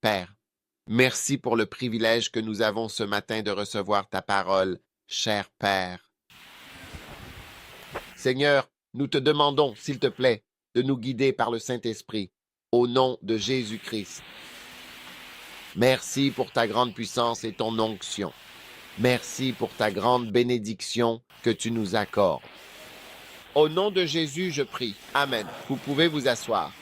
Père, merci pour le privilège que nous avons ce matin de recevoir ta parole, cher Père. Seigneur, nous te demandons, s'il te plaît, de nous guider par le Saint-Esprit, au nom de Jésus-Christ. Merci pour ta grande puissance et ton onction. Merci pour ta grande bénédiction que tu nous accordes. Au nom de Jésus, je prie. Amen. Vous pouvez vous asseoir.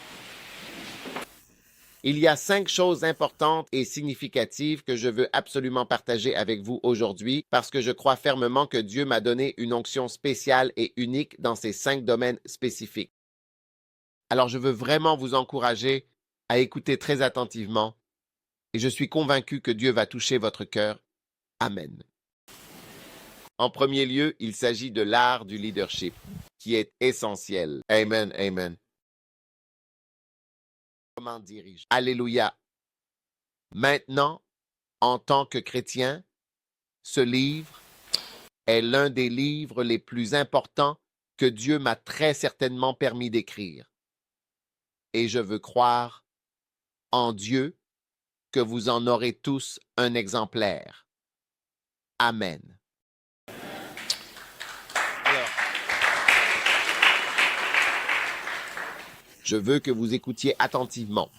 Il y a 5 choses importantes et significatives que je veux absolument partager avec vous aujourd'hui parce que je crois fermement que Dieu m'a donné une onction spéciale et unique dans ces 5 domaines spécifiques. Alors je veux vraiment vous encourager à écouter très attentivement et je suis convaincu que Dieu va toucher votre cœur. Amen. En premier lieu, il s'agit de l'art du leadership, qui est essentiel. Amen, amen. Comment diriger? Alléluia. Maintenant, en tant que chrétien, ce livre est l'un des livres les plus importants que Dieu m'a très certainement permis d'écrire. Et je veux croire en Dieu que vous en aurez tous un exemplaire. Amen. Alors, je veux que vous écoutiez attentivement.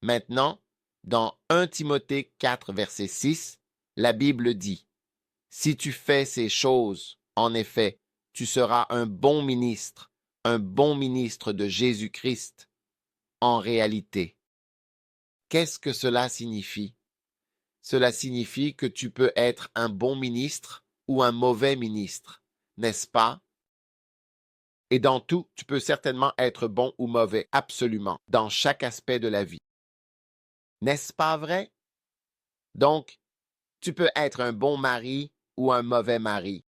Maintenant, dans 1 Timothée 4, verset 6, la Bible dit « Si tu fais ces choses, en effet, tu seras un bon ministre de Jésus-Christ. » En réalité, qu'est-ce que cela signifie? Cela signifie que tu peux être un bon ministre ou un mauvais ministre, n'est-ce pas? Et dans tout, tu peux certainement être bon ou mauvais, absolument, dans chaque aspect de la vie. N'est-ce pas vrai? Donc, tu peux être un bon mari ou un mauvais mari.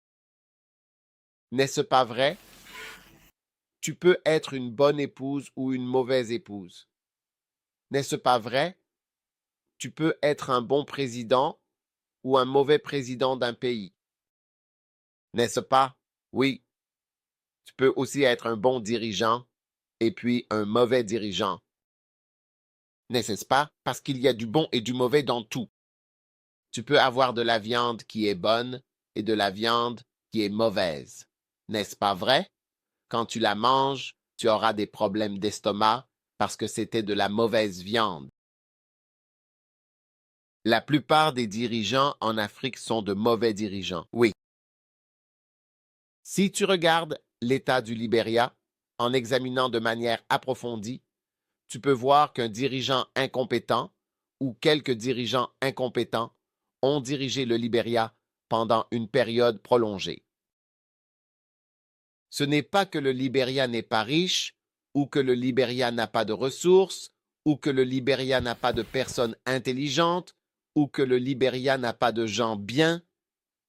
N'est-ce pas vrai? Tu peux être une bonne épouse ou une mauvaise épouse. N'est-ce pas vrai? Tu peux être un bon président ou un mauvais président d'un pays. N'est-ce pas? Oui. Tu peux aussi être un bon dirigeant et puis un mauvais dirigeant. N'est-ce pas? Parce qu'il y a du bon et du mauvais dans tout. Tu peux avoir de la viande qui est bonne et de la viande qui est mauvaise. N'est-ce pas vrai? Quand tu la manges, tu auras des problèmes d'estomac parce que c'était de la mauvaise viande. La plupart des dirigeants en Afrique sont de mauvais dirigeants. Oui. Si tu regardes l'État du Libéria en examinant de manière approfondie, tu peux voir qu'un dirigeant incompétent ou quelques dirigeants incompétents ont dirigé le Libéria pendant une période prolongée. Ce n'est pas que le Libéria n'est pas riche, ou que le Libéria n'a pas de ressources, ou que le Libéria n'a pas de personnes intelligentes, ou que le Libéria n'a pas de gens bien.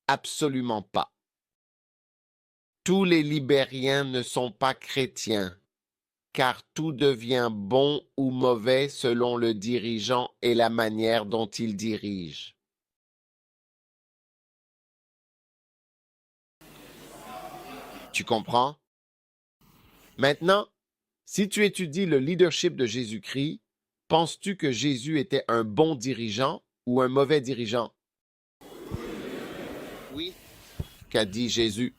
Absolument pas. Tous les Libériens ne sont pas chrétiens, car tout devient bon ou mauvais selon le dirigeant et la manière dont il dirige. Tu comprends? Maintenant, si tu étudies le leadership de Jésus-Christ, penses-tu que Jésus était un bon dirigeant ou un mauvais dirigeant? Oui. Qu'a dit Jésus?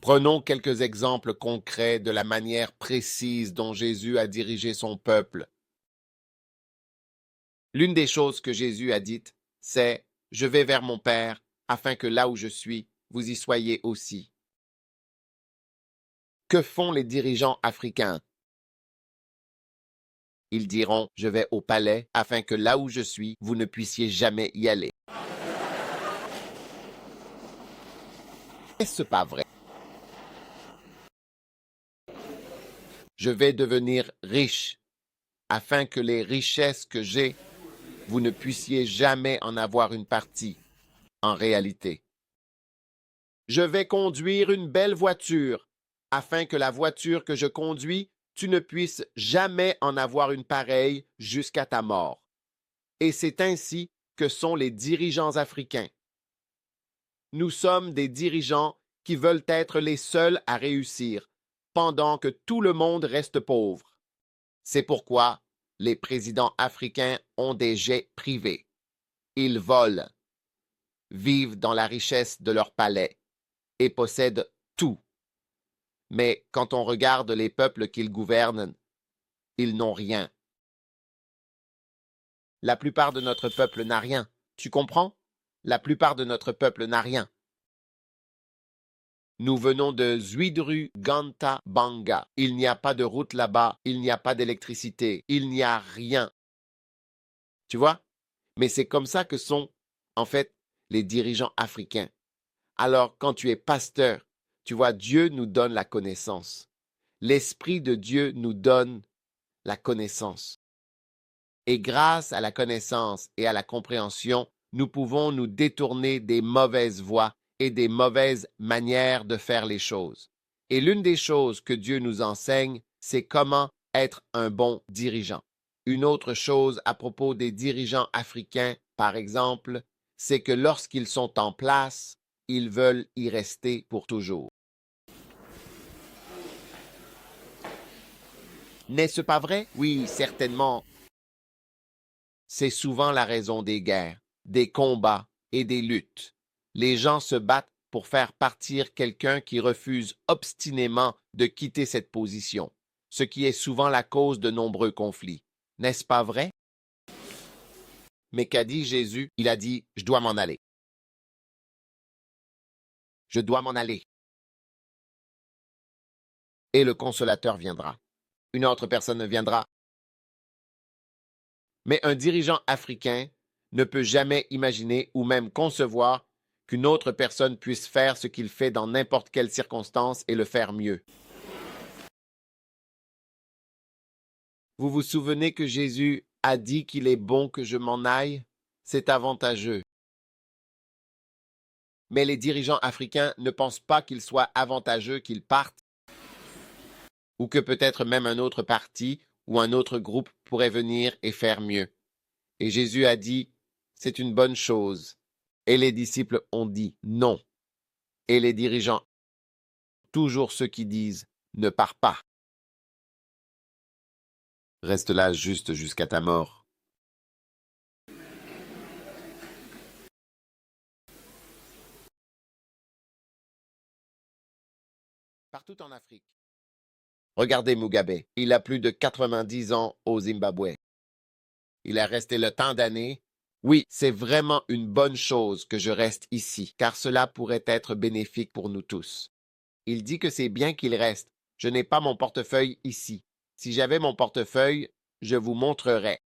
Prenons quelques exemples concrets de la manière précise dont Jésus a dirigé son peuple. L'une des choses que Jésus a dites, c'est « Je vais vers mon Père, afin que là où je suis, vous y soyez aussi. » Que font les dirigeants africains? Ils diront « Je vais au palais, afin que là où je suis, vous ne puissiez jamais y aller. » Est-ce pas vrai? Je vais devenir riche, afin que les richesses que j'ai, vous ne puissiez jamais en avoir une partie, en réalité. Je vais conduire une belle voiture, afin que la voiture que je conduis, tu ne puisses jamais en avoir une pareille jusqu'à ta mort. Et c'est ainsi que sont les dirigeants africains. Nous sommes des dirigeants qui veulent être les seuls à réussir, pendant que tout le monde reste pauvre. C'est pourquoi les présidents africains ont des jets privés. Ils volent, vivent dans la richesse de leur palais et possèdent tout. Mais quand on regarde les peuples qu'ils gouvernent, ils n'ont rien. La plupart de notre peuple n'a rien. Tu comprends? La plupart de notre peuple n'a rien. Nous venons de Zuidru Ganta Banga. Il n'y a pas de route là-bas, il n'y a pas d'électricité, il n'y a rien. Tu vois? Mais c'est comme ça que sont, en fait, les dirigeants africains. Alors, quand tu es pasteur, tu vois, Dieu nous donne la connaissance. L'Esprit de Dieu nous donne la connaissance. Et grâce à la connaissance et à la compréhension, nous pouvons nous détourner des mauvaises voies et des mauvaises manières de faire les choses. Et l'une des choses que Dieu nous enseigne, c'est comment être un bon dirigeant. Une autre chose à propos des dirigeants africains, par exemple, c'est que lorsqu'ils sont en place, ils veulent y rester pour toujours. N'est-ce pas vrai? Oui, certainement. C'est souvent la raison des guerres, des combats et des luttes. Les gens se battent pour faire partir quelqu'un qui refuse obstinément de quitter cette position, ce qui est souvent la cause de nombreux conflits. N'est-ce pas vrai? Mais qu'a dit Jésus? Il a dit, « Je dois m'en aller. Je dois m'en aller. Et le consolateur viendra. Une autre personne viendra. » Mais un dirigeant africain ne peut jamais imaginer ou même concevoir qu'une autre personne puisse faire ce qu'il fait dans n'importe quelle circonstance et le faire mieux. Vous vous souvenez que Jésus a dit qu'il est bon que je m'en aille? C'est avantageux. Mais les dirigeants africains ne pensent pas qu'il soit avantageux qu'ils partent, ou que peut-être même un autre parti ou un autre groupe pourrait venir et faire mieux. Et Jésus a dit, c'est une bonne chose. Et les disciples ont dit non. Et les dirigeants, toujours ceux qui disent, ne pars pas. Reste là juste jusqu'à ta mort. Partout en Afrique. Regardez Mugabe, il a plus de 90 ans au Zimbabwe. Il a resté le temps d'années. Oui, c'est vraiment une bonne chose que je reste ici, car cela pourrait être bénéfique pour nous tous. Il dit que c'est bien qu'il reste. Je n'ai pas mon portefeuille ici. Si j'avais mon portefeuille, je vous montrerais.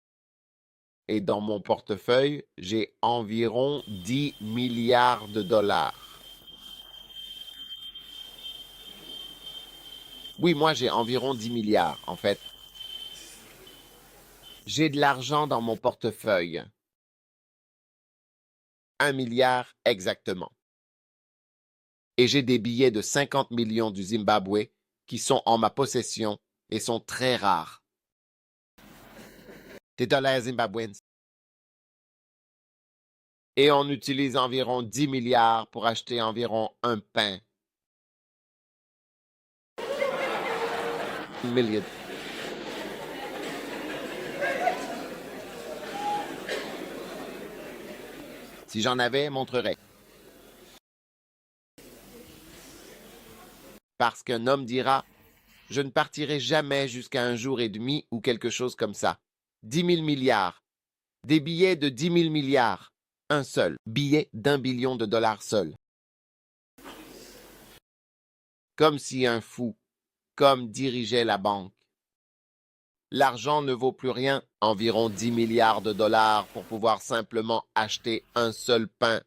Et dans mon portefeuille, j'ai environ 10 milliards de dollars. Oui, moi j'ai environ 10 milliards, en fait. J'ai de l'argent dans mon portefeuille. 1 milliard exactement. Et j'ai des billets de 50 millions du Zimbabwe qui sont en ma possession et sont très rares. Des dollars zimbabwéens. Et on utilise environ 10 milliards pour acheter environ un pain. Million. Si j'en avais, montrerais. Parce qu'un homme dira, je ne partirai jamais jusqu'à un jour et demi ou quelque chose comme ça. 10 000 milliards. Des billets de 10 000 milliards. Un seul. Billet d'1 billion de dollars seul. Comme si un fou, comme dirigeait la banque. L'argent ne vaut plus rien, environ 10 milliards de dollars pour pouvoir simplement acheter un seul pain.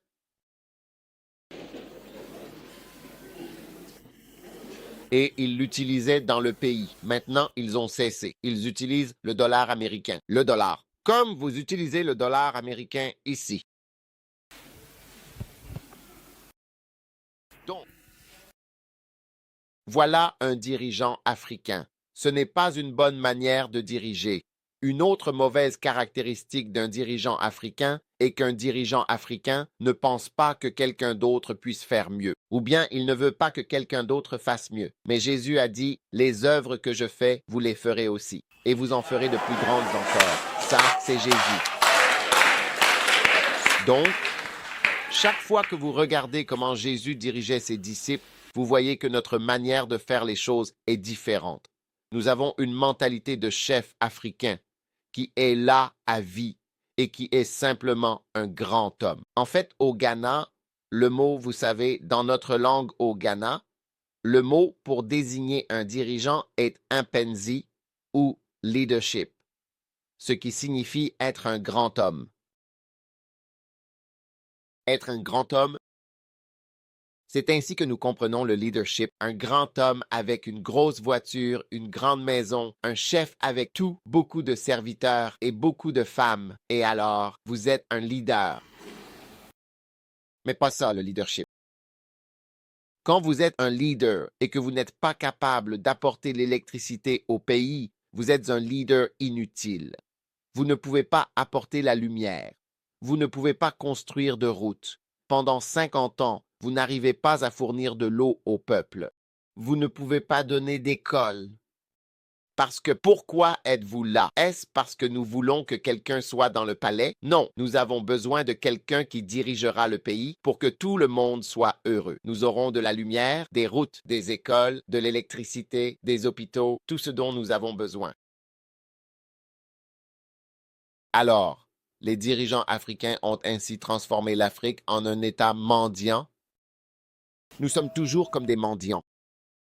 Et ils l'utilisaient dans le pays. Maintenant, ils ont cessé. Ils utilisent le dollar américain. Le dollar. Comme vous utilisez le dollar américain ici. Donc, voilà un dirigeant africain. Ce n'est pas une bonne manière de diriger. Une autre mauvaise caractéristique d'un dirigeant africain est qu'un dirigeant africain ne pense pas que quelqu'un d'autre puisse faire mieux, ou bien il ne veut pas que quelqu'un d'autre fasse mieux. Mais Jésus a dit, les œuvres que je fais, vous les ferez aussi, et vous en ferez de plus grandes encore. Ça, c'est Jésus. Donc, chaque fois que vous regardez comment Jésus dirigeait ses disciples, vous voyez que notre manière de faire les choses est différente. Nous avons une mentalité de chef africain qui est là à vie et qui est simplement un grand homme. En fait, au Ghana, le mot, vous savez, dans notre langue au Ghana, le mot pour désigner un dirigeant est impenzi ou leadership, ce qui signifie être un grand homme. Être un grand homme, c'est ainsi que nous comprenons le leadership. Un grand homme avec une grosse voiture, une grande maison, un chef avec tout, beaucoup de serviteurs et beaucoup de femmes. Et alors, vous êtes un leader. Mais pas ça, le leadership. Quand vous êtes un leader et que vous n'êtes pas capable d'apporter l'électricité au pays, vous êtes un leader inutile. Vous ne pouvez pas apporter la lumière. Vous ne pouvez pas construire de route. Pendant 50 ans, vous n'arrivez pas à fournir de l'eau au peuple. Vous ne pouvez pas donner d'école. Parce que pourquoi êtes-vous là? Est-ce parce que nous voulons que quelqu'un soit dans le palais? Non, nous avons besoin de quelqu'un qui dirigera le pays pour que tout le monde soit heureux. Nous aurons de la lumière, des routes, des écoles, de l'électricité, des hôpitaux, tout ce dont nous avons besoin. Alors, les dirigeants africains ont ainsi transformé l'Afrique en un État mendiant. Nous sommes toujours comme des mendiants.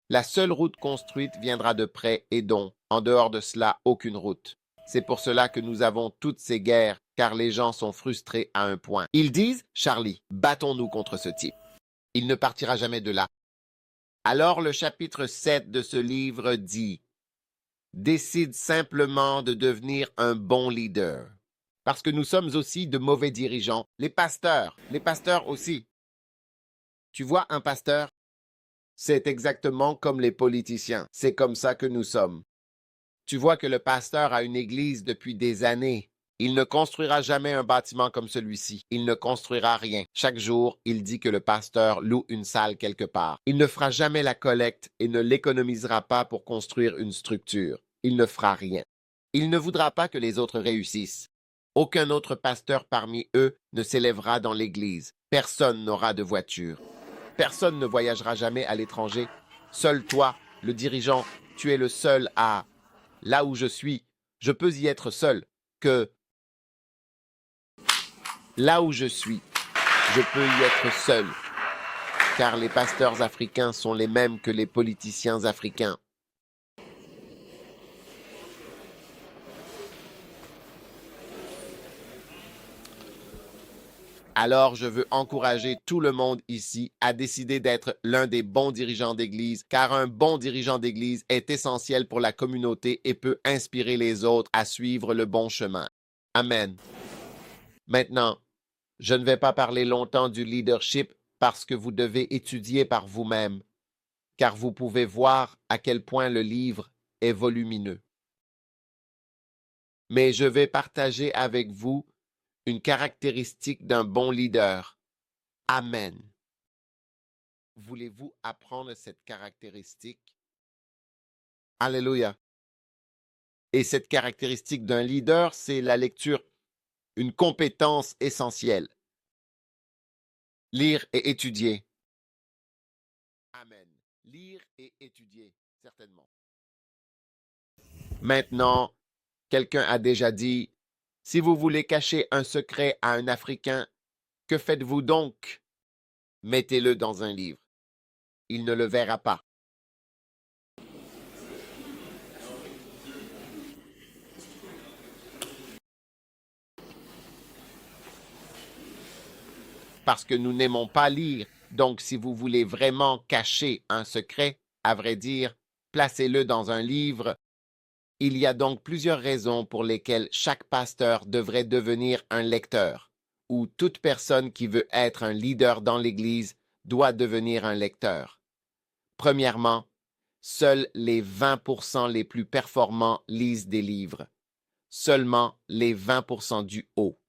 La seule route construite viendra de près et donc, en dehors de cela, aucune route. C'est pour cela que nous avons toutes ces guerres, car les gens sont frustrés à un point. Ils disent, Charlie, battons-nous contre ce type. Il ne partira jamais de là. Alors le chapitre 7 de ce livre dit, décide simplement de devenir un bon leader. Parce que nous sommes aussi de mauvais dirigeants. Les pasteurs aussi. Tu vois, un pasteur, c'est exactement comme les politiciens. C'est comme ça que nous sommes. Tu vois que le pasteur a une église depuis des années. Il ne construira jamais un bâtiment comme celui-ci. Il ne construira rien. Chaque jour, il dit que le pasteur loue une salle quelque part. Il ne fera jamais la collecte et ne l'économisera pas pour construire une structure. Il ne fera rien. Il ne voudra pas que les autres réussissent. Aucun autre pasteur parmi eux ne s'élèvera dans l'église. Personne n'aura de voiture. Personne ne voyagera jamais à l'étranger. Seul toi, le dirigeant, tu es le seul à... Là où je suis, je peux y être seul. Là où je suis, je peux y être seul. Car les pasteurs africains sont les mêmes que les politiciens africains. Alors, je veux encourager tout le monde ici à décider d'être l'un des bons dirigeants d'Église, car un bon dirigeant d'Église est essentiel pour la communauté et peut inspirer les autres à suivre le bon chemin. Amen. Maintenant, je ne vais pas parler longtemps du leadership parce que vous devez étudier par vous-même, car vous pouvez voir à quel point le livre est volumineux. Mais je vais partager avec vous une caractéristique d'un bon leader. Amen. Voulez-vous apprendre cette caractéristique? Alléluia. Et cette caractéristique d'un leader, c'est la lecture, une compétence essentielle. Lire et étudier. Amen. Lire et étudier, certainement. Maintenant, quelqu'un a déjà dit, si vous voulez cacher un secret à un Africain, que faites-vous donc? Mettez-le dans un livre. Il ne le verra pas. Parce que nous n'aimons pas lire. Donc, si vous voulez vraiment cacher un secret, à vrai dire, placez-le dans un livre. Il y a donc plusieurs raisons pour lesquelles chaque pasteur devrait devenir un lecteur, ou toute personne qui veut être un leader dans l'Église doit devenir un lecteur. Premièrement, seuls les 20% les plus performants lisent des livres. seulement les 20% du haut.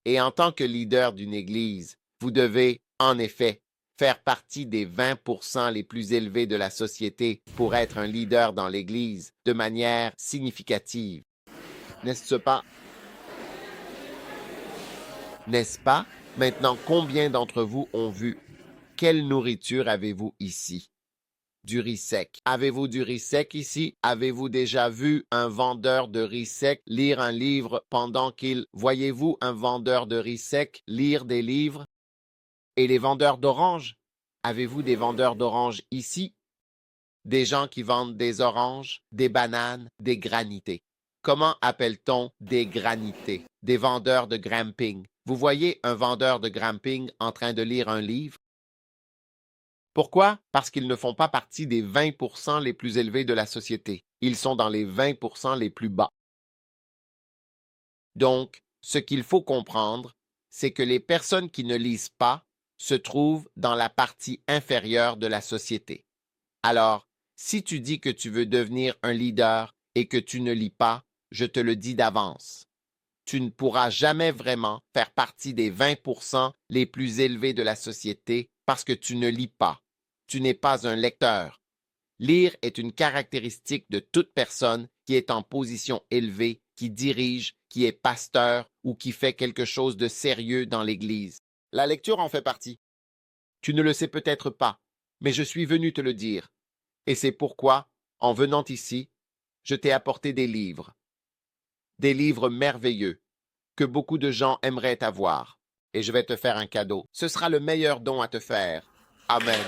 Et en tant que leader d'une église, vous devez, en effet, faire partie des 20% les plus élevés de la société pour être un leader dans l'église de manière significative. N'est-ce pas? N'est-ce pas? Maintenant, combien d'entre vous ont vu? Quelle nourriture avez-vous ici? Du riz sec. Avez-vous du riz sec ici? Avez-vous déjà vu un vendeur de riz sec lire un livre pendant qu'il... Voyez-vous un vendeur de riz sec lire des livres? Et les vendeurs d'oranges? Avez-vous des vendeurs d'oranges ici? Des gens qui vendent des oranges, des bananes, des granités. Comment appelle-t-on des granités? Des vendeurs de gramping. Vous voyez un vendeur de gramping en train de lire un livre? Pourquoi? Parce qu'ils ne font pas partie des 20% les plus élevés de la société. Ils sont dans les 20% les plus bas. Donc, ce qu'il faut comprendre, c'est que les personnes qui ne lisent pas se trouvent dans la partie inférieure de la société. Alors, si tu dis que tu veux devenir un leader et que tu ne lis pas, je te le dis d'avance. Tu ne pourras jamais vraiment faire partie des 20% les plus élevés de la société parce que tu ne lis pas. Tu n'es pas un lecteur. Lire est une caractéristique de toute personne qui est en position élevée, qui dirige, qui est pasteur ou qui fait quelque chose de sérieux dans l'Église. La lecture en fait partie. Tu ne le sais peut-être pas, mais je suis venu te le dire. Et c'est pourquoi, en venant ici, je t'ai apporté des livres merveilleux que beaucoup de gens aimeraient avoir. Et je vais te faire un cadeau. Ce sera le meilleur don à te faire. Amen.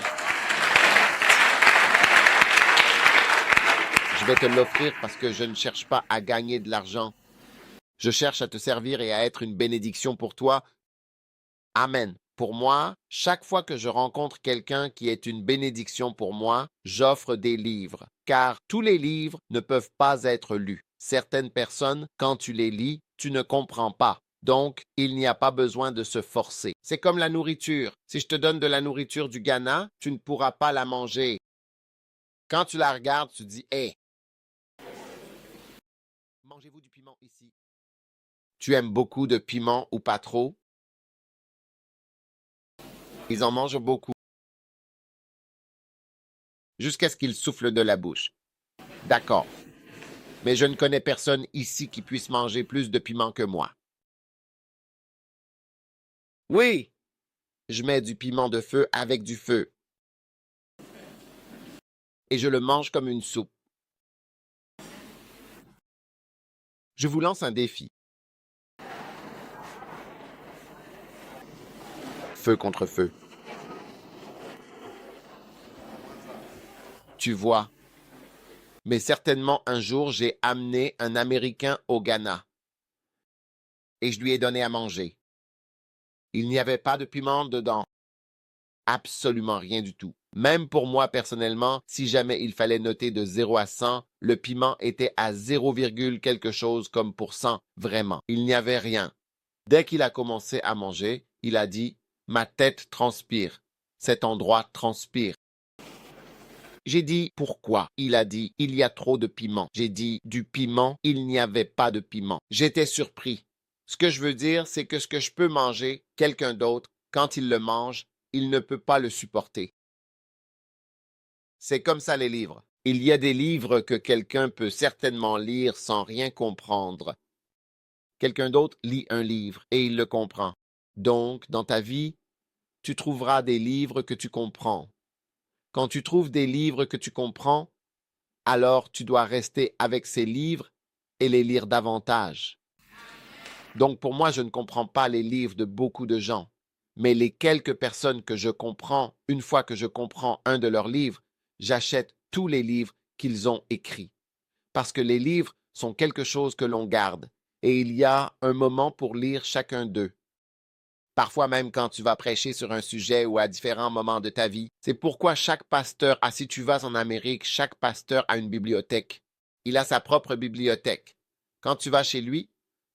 Je vais te l'offrir parce que je ne cherche pas à gagner de l'argent. Je cherche à te servir et à être une bénédiction pour toi. Amen. Pour moi, chaque fois que je rencontre quelqu'un qui est une bénédiction pour moi, j'offre des livres, car tous les livres ne peuvent pas être lus. Certaines personnes, quand tu les lis, tu ne comprends pas. Donc, il n'y a pas besoin de se forcer. C'est comme la nourriture. Si je te donne de la nourriture du Ghana, tu ne pourras pas la manger. Quand tu la regardes, tu dis « Hé, mangez-vous du piment ici? » Tu aimes beaucoup de piment ou pas trop? Ils en mangent beaucoup. Jusqu'à ce qu'ils soufflent de la bouche. D'accord. Mais je ne connais personne ici qui puisse manger plus de piment que moi. Oui, je mets du piment de feu avec du feu. Et je le mange comme une soupe. Je vous lance un défi. Feu contre feu. Tu vois. Mais certainement un jour, j'ai amené un Américain au Ghana. Et je lui ai donné à manger. Il n'y avait pas de piment dedans. Absolument rien du tout. Même pour moi personnellement, si jamais il fallait noter de 0 à 100, le piment était à 0, quelque chose comme pour 100, vraiment. Il n'y avait rien. Dès qu'il a commencé à manger, il a dit « Ma tête transpire. Cet endroit transpire. » J'ai dit « Pourquoi ?» Il a dit « Il y a trop de piment. » J'ai dit « Du piment, il n'y avait pas de piment. » J'étais surpris. Ce que je veux dire, c'est que ce que je peux manger, quelqu'un d'autre, quand il le mange, il ne peut pas le supporter. C'est comme ça les livres. Il y a des livres que quelqu'un peut certainement lire sans rien comprendre. Quelqu'un d'autre lit un livre et il le comprend. Donc, dans ta vie, tu trouveras des livres que tu comprends. Quand tu trouves des livres que tu comprends, alors tu dois rester avec ces livres et les lire davantage. Donc pour moi, je ne comprends pas les livres de beaucoup de gens, mais les quelques personnes que je comprends, une fois que je comprends un de leurs livres, j'achète tous les livres qu'ils ont écrits. Parce que les livres sont quelque chose que l'on garde, et il y a un moment pour lire chacun d'eux. Parfois même quand tu vas prêcher sur un sujet ou à différents moments de ta vie. C'est pourquoi chaque pasteur, si tu vas en Amérique, chaque pasteur a une bibliothèque. Il a sa propre bibliothèque. Quand tu vas chez lui,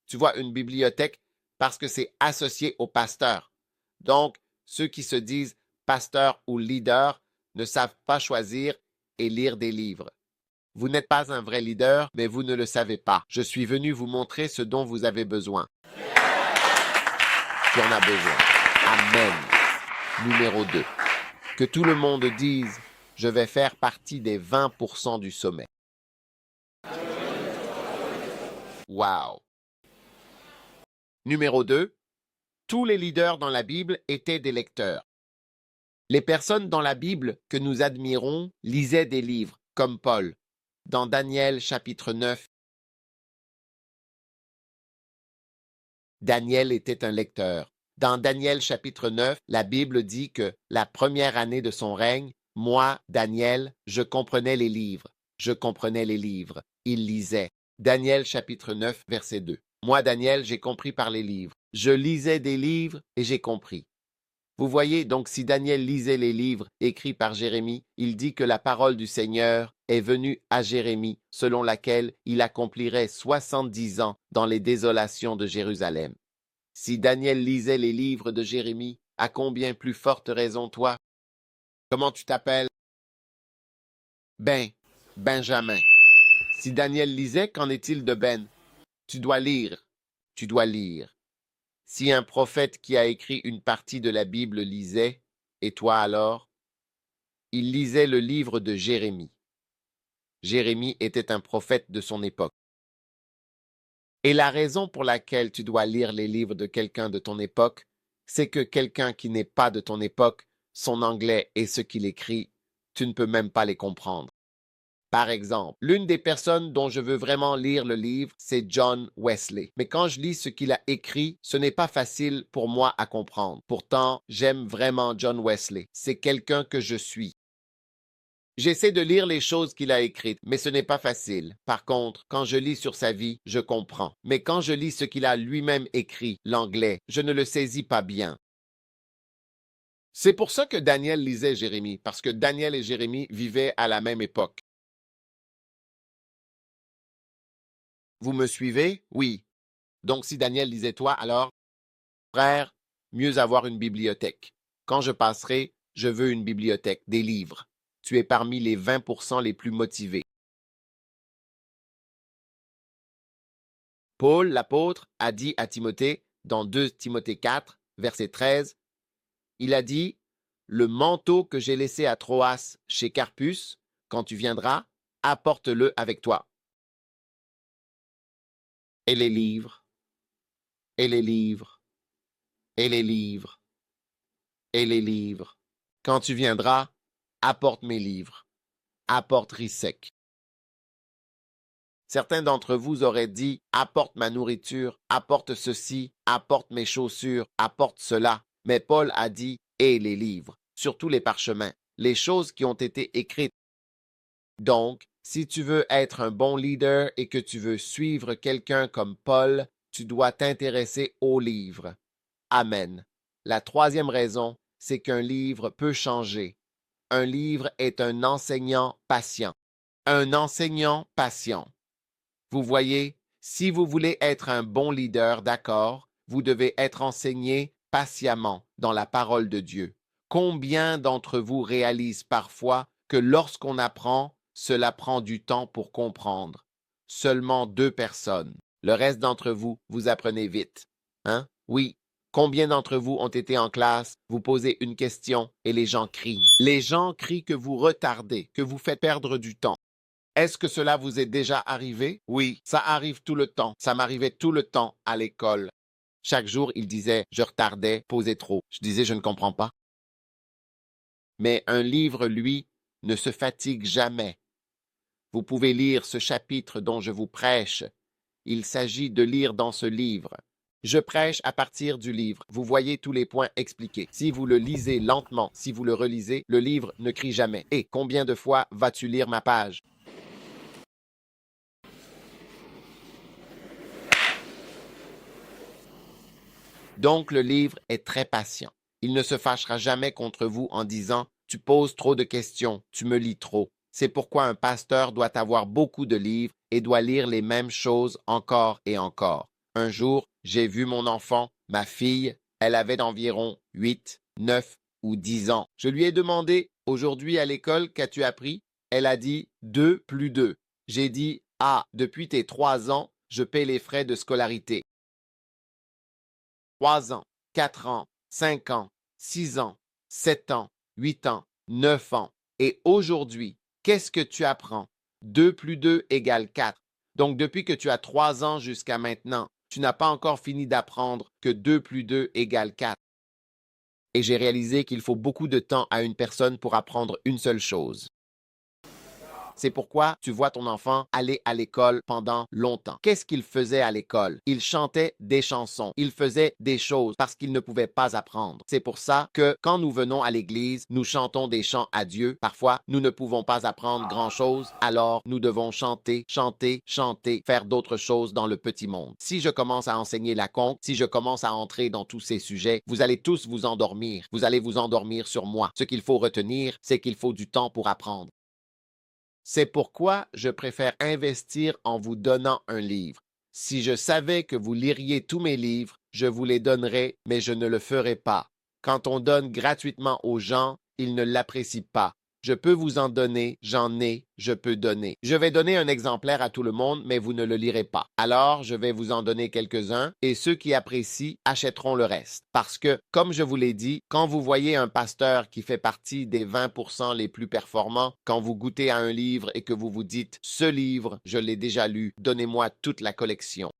tu vois une bibliothèque parce que c'est associé au pasteur. Donc, ceux qui se disent pasteur ou leader ne savent pas choisir et lire des livres. Vous n'êtes pas un vrai leader, mais vous ne le savez pas. Je suis venu vous montrer ce dont vous avez besoin. Tu en as besoin. Amen. Numéro 2. Que tout le monde dise, je vais faire partie des 20% du sommet. Wow. Numéro 2. Tous les leaders dans la Bible étaient des lecteurs. Les personnes dans la Bible que nous admirons lisaient des livres, comme Paul, dans Daniel chapitre 9. Daniel était un lecteur. Dans Daniel chapitre 9, la Bible dit que la première année de son règne, moi, Daniel, je comprenais les livres. Je comprenais les livres. Il lisait. Daniel chapitre 9, verset 2. Moi, Daniel, j'ai compris par les livres. Je lisais des livres et j'ai compris. Vous voyez, donc si Daniel lisait les livres écrits par Jérémie, il dit que la parole du Seigneur est venue à Jérémie, selon laquelle il accomplirait 70 ans dans les désolations de Jérusalem. Si Daniel lisait les livres de Jérémie, à combien plus forte raison toi? Comment tu t'appelles? Benjamin. Si Daniel lisait, qu'en est-il de Ben? Tu dois lire. Tu dois lire. Si un prophète qui a écrit une partie de la Bible lisait, et toi alors? Il lisait le livre de Jérémie. Jérémie était un prophète de son époque. Et la raison pour laquelle tu dois lire les livres de quelqu'un de ton époque, c'est que quelqu'un qui n'est pas de ton époque, son anglais et ce qu'il écrit, tu ne peux même pas les comprendre. Par exemple, l'une des personnes dont je veux vraiment lire le livre, c'est John Wesley. Mais quand je lis ce qu'il a écrit, ce n'est pas facile pour moi à comprendre. Pourtant, j'aime vraiment John Wesley. C'est quelqu'un que je suis. J'essaie de lire les choses qu'il a écrites, mais ce n'est pas facile. Par contre, quand je lis sur sa vie, je comprends. Mais quand je lis ce qu'il a lui-même écrit, l'anglais, je ne le saisis pas bien. C'est pour ça que Daniel lisait Jérémie, parce que Daniel et Jérémie vivaient à la même époque. Vous me suivez? Oui. Donc si Daniel lisait toi, alors, frère, mieux avoir une bibliothèque. Quand je passerai, je veux une bibliothèque, des livres. Tu es parmi les 20% les plus motivés. Paul, l'apôtre, a dit à Timothée, dans 2 Timothée 4, verset 13, il a dit, « Le manteau que j'ai laissé à Troas chez Carpus, quand tu viendras, apporte-le avec toi. » Et les livres, et les livres, et les livres, et les livres. Quand tu viendras, apporte mes livres, apporte Risek. Certains d'entre vous auraient dit, apporte ma nourriture, apporte ceci, apporte mes chaussures, apporte cela. Mais Paul a dit, et les livres, surtout les parchemins, les choses qui ont été écrites. Donc, si tu veux être un bon leader et que tu veux suivre quelqu'un comme Paul, tu dois t'intéresser aux livres. Amen. La troisième raison, c'est qu'un livre peut changer. Un livre est un enseignant patient. Un enseignant patient. Vous voyez, si vous voulez être un bon leader, d'accord, vous devez être enseigné patiemment dans la parole de Dieu. Combien d'entre vous réalisent parfois que lorsqu'on apprend, cela prend du temps pour comprendre? Seulement 2 personnes. Le reste d'entre vous, vous apprenez vite. Hein? Oui. Combien d'entre vous ont été en classe, vous posez une question et les gens crient? Les gens crient que vous retardez, que vous faites perdre du temps. Est-ce que cela vous est déjà arrivé? Oui, ça arrive tout le temps. Ça m'arrivait tout le temps à l'école. Chaque jour, il disait, je retardais, posais trop. Je disais, je ne comprends pas. Mais un livre, lui, ne se fatigue jamais. Vous pouvez lire ce chapitre dont je vous prêche. Il s'agit de lire dans ce livre. Je prêche à partir du livre. Vous voyez tous les points expliqués. Si vous le lisez lentement, si vous le relisez, le livre ne crie jamais. Et combien de fois vas-tu lire ma page? Donc le livre est très patient. Il ne se fâchera jamais contre vous en disant « Tu poses trop de questions, tu me lis trop ». C'est pourquoi un pasteur doit avoir beaucoup de livres et doit lire les mêmes choses encore et encore. Un jour, j'ai vu mon enfant, ma fille, elle avait d'environ 8, 9 ou 10 ans. Je lui ai demandé « Aujourd'hui à l'école, qu'as-tu appris ?» Elle a dit « 2 plus 2 ». J'ai dit, ah, depuis tes 3 ans, je paie les frais de scolarité. 3 ans, 4 ans, 5 ans, 6 ans, 7 ans, 8 ans, 9 ans. Et aujourd'hui, qu'est-ce que tu apprends? 2 plus 2 égale 4. Donc, depuis que tu as 3 ans jusqu'à maintenant, tu n'as pas encore fini d'apprendre que 2 plus 2 égale 4. Et j'ai réalisé qu'il faut beaucoup de temps à une personne pour apprendre une seule chose. C'est pourquoi tu vois ton enfant aller à l'école pendant longtemps. Qu'est-ce qu'il faisait à l'école? Il chantait des chansons. Il faisait des choses parce qu'il ne pouvait pas apprendre. C'est pour ça que quand nous venons à l'église, nous chantons des chants à Dieu. Parfois, nous ne pouvons pas apprendre grand-chose, alors nous devons chanter, chanter, chanter, faire d'autres choses dans le petit monde. Si je commence à enseigner la conque, si je commence à entrer dans tous ces sujets, vous allez tous vous endormir. Vous allez vous endormir sur moi. Ce qu'il faut retenir, c'est qu'il faut du temps pour apprendre. C'est pourquoi je préfère investir en vous donnant un livre. Si je savais que vous liriez tous mes livres, je vous les donnerais, mais je ne le ferai pas. Quand on donne gratuitement aux gens, ils ne l'apprécient pas. Je peux vous en donner, j'en ai, je peux donner. Je vais donner un exemplaire à tout le monde, mais vous ne le lirez pas. Alors, je vais vous en donner quelques-uns et ceux qui apprécient achèteront le reste. Parce que, comme je vous l'ai dit, quand vous voyez un pasteur qui fait partie des 20% les plus performants, quand vous goûtez à un livre et que vous vous dites, ce livre, je l'ai déjà lu, donnez-moi toute la collection.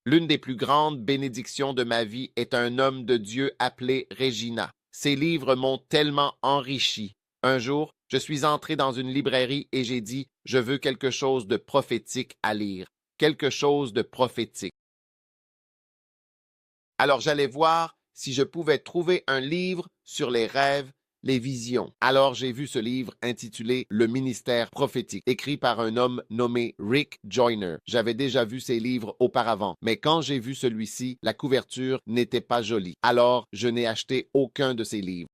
L'une des plus grandes bénédictions de ma vie est un homme de Dieu appelé Regina. Ses livres m'ont tellement enrichi. Un jour, je suis entré dans une librairie et j'ai dit, je veux quelque chose de prophétique à lire. Quelque chose de prophétique. Alors j'allais voir si je pouvais trouver un livre sur les rêves, les visions. Alors j'ai vu ce livre intitulé Le ministère prophétique, écrit par un homme nommé Rick Joyner. J'avais déjà vu ces livres auparavant, mais quand j'ai vu celui-ci, la couverture n'était pas jolie. Alors je n'ai acheté aucun de ces livres.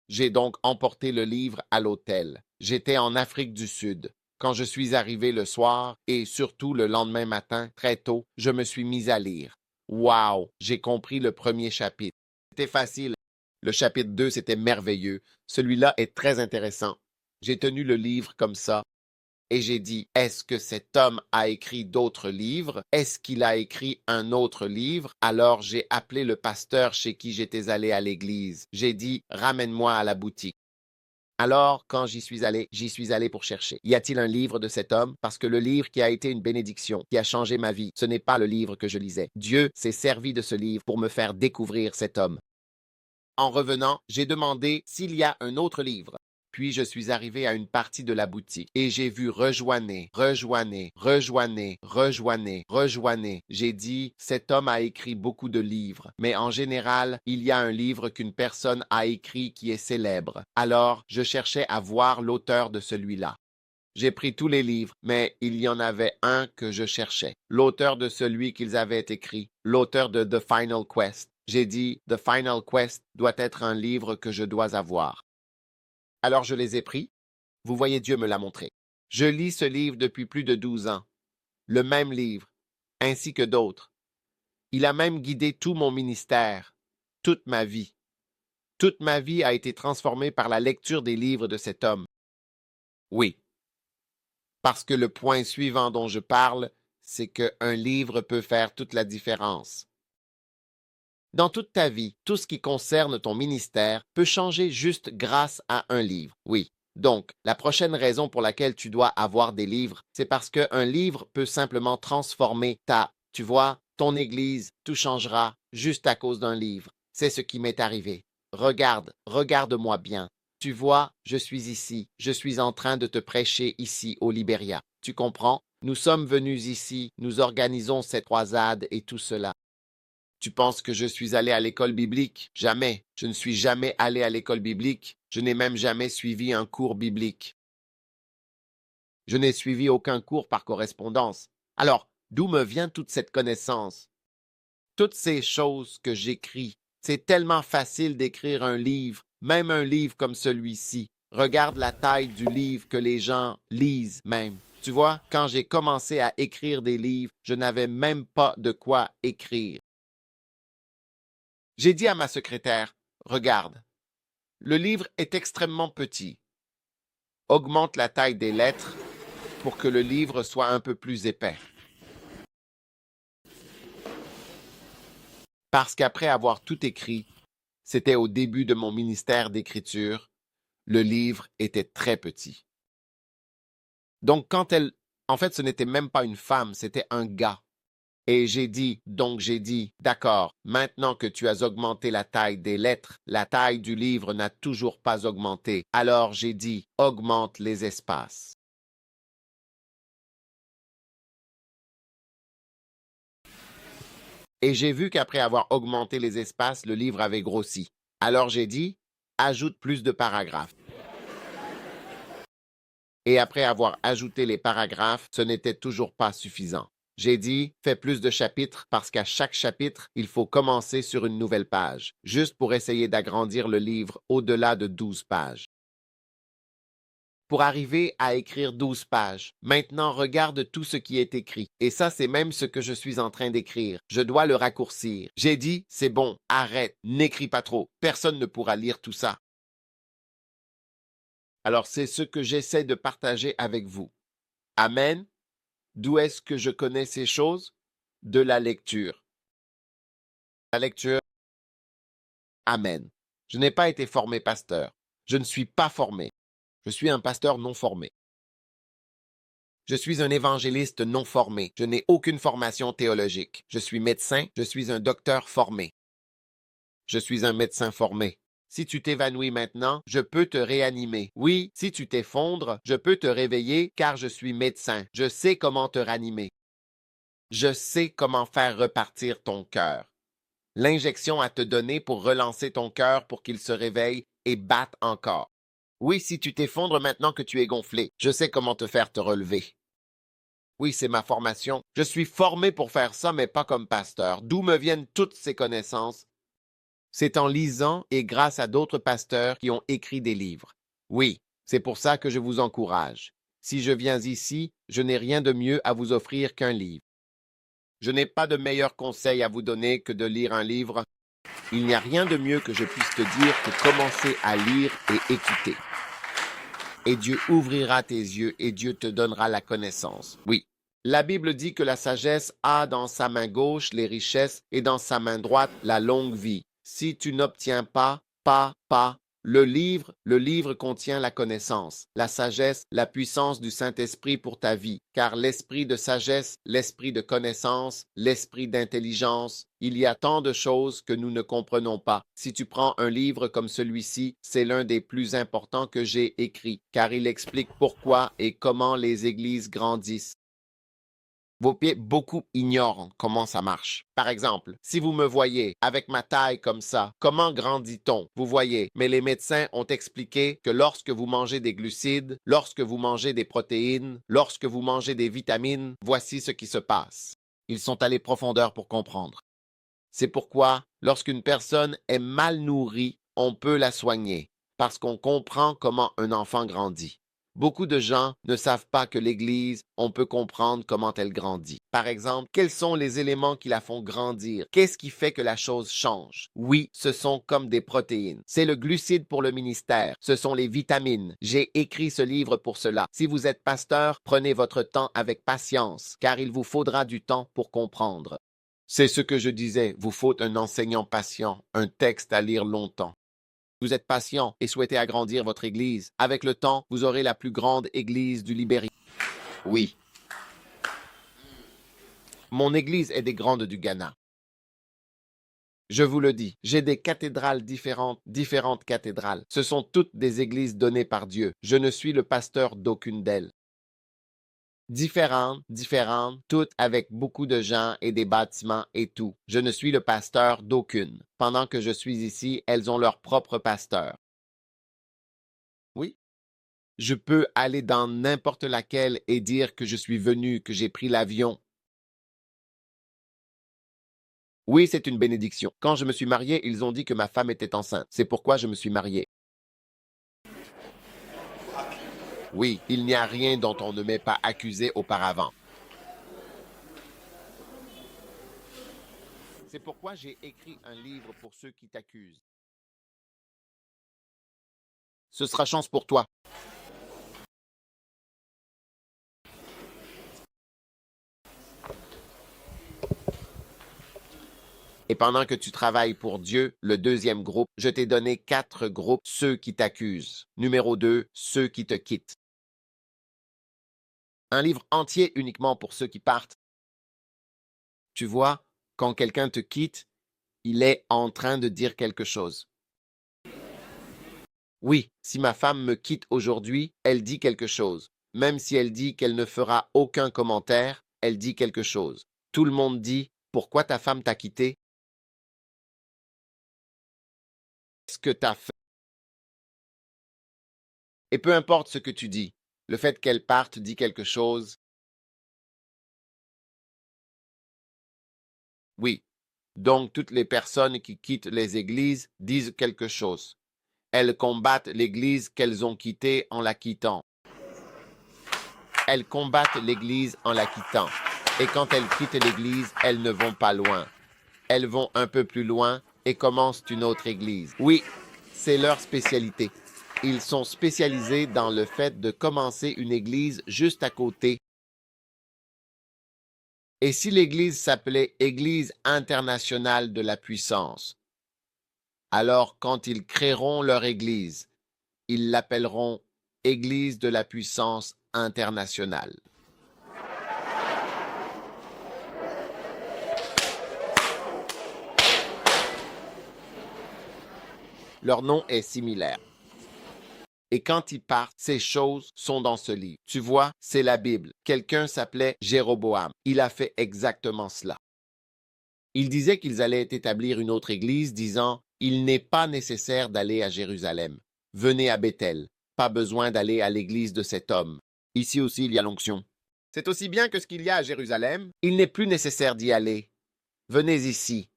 J'ai donc emporté le livre à l'hôtel. J'étais en Afrique du Sud. Quand je suis arrivé le soir et surtout le lendemain matin, très tôt, je me suis mis à lire. Wow! J'ai compris le premier chapitre. C'était facile. Le chapitre 2, c'était merveilleux. Celui-là est très intéressant. J'ai tenu le livre comme ça et j'ai dit, est-ce que cet homme a écrit d'autres livres? Est-ce qu'il a écrit un autre livre? Alors j'ai appelé le pasteur chez qui j'étais allé à l'église. J'ai dit, ramène-moi à la boutique. Alors, quand j'y suis allé pour chercher. Y a-t-il un livre de cet homme? Parce que le livre qui a été une bénédiction, qui a changé ma vie, ce n'est pas le livre que je lisais. Dieu s'est servi de ce livre pour me faire découvrir cet homme. En revenant, j'ai demandé s'il y a un autre livre. Puis je suis arrivé à une partie de la boutique et j'ai vu rejoignez, rejoignez, rejoignez, rejoignez, rejoignez. J'ai dit, cet homme a écrit beaucoup de livres, mais en général, il y a un livre qu'une personne a écrit qui est célèbre. Alors, je cherchais à voir l'auteur de celui-là. J'ai pris tous les livres, mais il y en avait un que je cherchais. L'auteur de celui qu'ils avaient écrit, l'auteur de The Final Quest. J'ai dit, The Final Quest doit être un livre que je dois avoir. Alors je les ai pris. Vous voyez, Dieu me l'a montré. Je lis ce livre depuis plus de 12 ans. Le même livre, ainsi que d'autres. Il a même guidé tout mon ministère, toute ma vie. Toute ma vie a été transformée par la lecture des livres de cet homme. Oui, parce que le point suivant dont je parle, c'est qu'un livre peut faire toute la différence. Dans toute ta vie, tout ce qui concerne ton ministère peut changer juste grâce à un livre. Oui. Donc, la prochaine raison pour laquelle tu dois avoir des livres, c'est parce qu'un livre peut simplement transformer tu vois, ton église, tout changera juste à cause d'un livre. C'est ce qui m'est arrivé. Regarde, regarde-moi bien. Tu vois, je suis ici, je suis en train de te prêcher ici au Libéria. Tu comprends? Nous sommes venus ici, nous organisons cette croisade et tout cela. Tu penses que je suis allé à l'école biblique? Jamais. Je ne suis jamais allé à l'école biblique. Je n'ai même jamais suivi un cours biblique. Je n'ai suivi aucun cours par correspondance. Alors, d'où me vient toute cette connaissance? Toutes ces choses que j'écris. C'est tellement facile d'écrire un livre, même un livre comme celui-ci. Regarde la taille du livre que les gens lisent même. Tu vois, quand j'ai commencé à écrire des livres, je n'avais même pas de quoi écrire. J'ai dit à ma secrétaire, regarde, le livre est extrêmement petit. Augmente la taille des lettres pour que le livre soit un peu plus épais. Parce qu'après avoir tout écrit, c'était au début de mon ministère d'écriture, le livre était très petit. Donc en fait, ce n'était même pas une femme, c'était un gars. Et j'ai dit, d'accord, maintenant que tu as augmenté la taille des lettres, la taille du livre n'a toujours pas augmenté. Alors j'ai dit, augmente les espaces. Et j'ai vu qu'après avoir augmenté les espaces, le livre avait grossi. Alors j'ai dit, ajoute plus de paragraphes. Et après avoir ajouté les paragraphes, ce n'était toujours pas suffisant. J'ai dit, fais plus de chapitres parce qu'à chaque chapitre, il faut commencer sur une nouvelle page, juste pour essayer d'agrandir le livre au-delà de 12 pages. Pour arriver à écrire 12 pages. Maintenant, regarde tout ce qui est écrit. Et ça, c'est même ce que je suis en train d'écrire. Je dois le raccourcir. J'ai dit, c'est bon, arrête, n'écris pas trop. Personne ne pourra lire tout ça. Alors, c'est ce que j'essaie de partager avec vous. Amen. D'où est-ce que je connais ces choses? De la lecture. La lecture, amen. Je n'ai pas été formé pasteur. Je ne suis pas formé. Je suis un pasteur non formé. Je suis un évangéliste non formé. Je n'ai aucune formation théologique. Je suis médecin. Je suis un docteur formé. Je suis un médecin formé. Si tu t'évanouis maintenant, je peux te réanimer. Oui, si tu t'effondres, je peux te réveiller car je suis médecin. Je sais comment te ranimer. Je sais comment faire repartir ton cœur. L'injection à te donner pour relancer ton cœur pour qu'il se réveille et batte encore. Oui, si tu t'effondres maintenant que tu es gonflé, je sais comment te faire te relever. Oui, c'est ma formation. Je suis formé pour faire ça, mais pas comme pasteur. D'où me viennent toutes ces connaissances? C'est en lisant et grâce à d'autres pasteurs qui ont écrit des livres. Oui, c'est pour ça que je vous encourage. Si je viens ici, je n'ai rien de mieux à vous offrir qu'un livre. Je n'ai pas de meilleur conseil à vous donner que de lire un livre. Il n'y a rien de mieux que je puisse te dire que commencer à lire et écouter. Et Dieu ouvrira tes yeux et Dieu te donnera la connaissance. Oui. La Bible dit que la sagesse a dans sa main gauche les richesses et dans sa main droite la longue vie. Si tu n'obtiens pas, le livre contient la connaissance, la sagesse, la puissance du Saint-Esprit pour ta vie, car l'esprit de sagesse, l'esprit de connaissance, l'esprit d'intelligence, il y a tant de choses que nous ne comprenons pas. Si tu prends un livre comme celui-ci, c'est l'un des plus importants que j'ai écrit, car il explique pourquoi et comment les églises grandissent. Vos pieds, beaucoup ignorent comment ça marche. Par exemple, si vous me voyez avec ma taille comme ça, comment grandit-on? Vous voyez, mais les médecins ont expliqué que lorsque vous mangez des glucides, lorsque vous mangez des protéines, lorsque vous mangez des vitamines, voici ce qui se passe. Ils sont allés profondeur pour comprendre. C'est pourquoi, lorsqu'une personne est mal nourrie, on peut la soigner, parce qu'on comprend comment un enfant grandit. Beaucoup de gens ne savent pas que l'Église, on peut comprendre comment elle grandit. Par exemple, quels sont les éléments qui la font grandir? Qu'est-ce qui fait que la chose change? Oui, ce sont comme des protéines. C'est le glucide pour le ministère. Ce sont les vitamines. J'ai écrit ce livre pour cela. Si vous êtes pasteur, prenez votre temps avec patience, car il vous faudra du temps pour comprendre. C'est ce que je disais, vous faut un enseignant patient, un texte à lire longtemps. Vous êtes patient et souhaitez agrandir votre Église. Avec le temps, vous aurez la plus grande Église du Libéria. Oui. Mon Église est des grandes du Ghana. Je vous le dis, j'ai des cathédrales différentes cathédrales. Ce sont toutes des églises données par Dieu. Je ne suis le pasteur d'aucune d'elles. Différentes, toutes avec beaucoup de gens et des bâtiments et tout. Je ne suis le pasteur d'aucune. Pendant que je suis ici, elles ont leur propre pasteur. Oui. Je peux aller dans n'importe laquelle et dire que je suis venu, que j'ai pris l'avion. Oui, c'est une bénédiction. Quand je me suis marié, ils ont dit que ma femme était enceinte. C'est pourquoi je me suis marié. Oui, il n'y a rien dont on ne m'ait pas accusé auparavant. C'est pourquoi j'ai écrit un livre pour ceux qui t'accusent. Ce sera chance pour toi. Et pendant que tu travailles pour Dieu, le deuxième groupe, je t'ai donné 4 groupes, ceux qui t'accusent. Numéro 2, ceux qui te quittent. Un livre entier uniquement pour ceux qui partent. Tu vois, quand quelqu'un te quitte, il est en train de dire quelque chose. Oui, si ma femme me quitte aujourd'hui, elle dit quelque chose. Même si elle dit qu'elle ne fera aucun commentaire, elle dit quelque chose. Tout le monde dit, pourquoi ta femme t'a quitté? Ce que t'as fait. Et peu importe ce que tu dis, le fait qu'elle parte dit quelque chose. Oui. Donc toutes les personnes qui quittent les églises disent quelque chose. Elles combattent l'église qu'elles ont quittée en la quittant. Elles combattent l'église en la quittant. Et quand elles quittent l'église, elles ne vont pas loin. Elles vont un peu plus loin et commencent une autre église. Oui, c'est leur spécialité. Ils sont spécialisés dans le fait de commencer une église juste à côté. Et si l'église s'appelait Église internationale de la puissance, alors quand ils créeront leur église, ils l'appelleront Église de la puissance internationale. Leur nom est similaire. Et quand ils partent, ces choses sont dans ce livre. Tu vois, c'est la Bible. Quelqu'un s'appelait Jéroboam. Il a fait exactement cela. Il disait qu'ils allaient établir une autre église, disant, « Il n'est pas nécessaire d'aller à Jérusalem. Venez à Béthel. Pas besoin d'aller à l'église de cet homme. Ici aussi, il y a l'onction. C'est aussi bien que ce qu'il y a à Jérusalem. Il n'est plus nécessaire d'y aller. Venez ici. »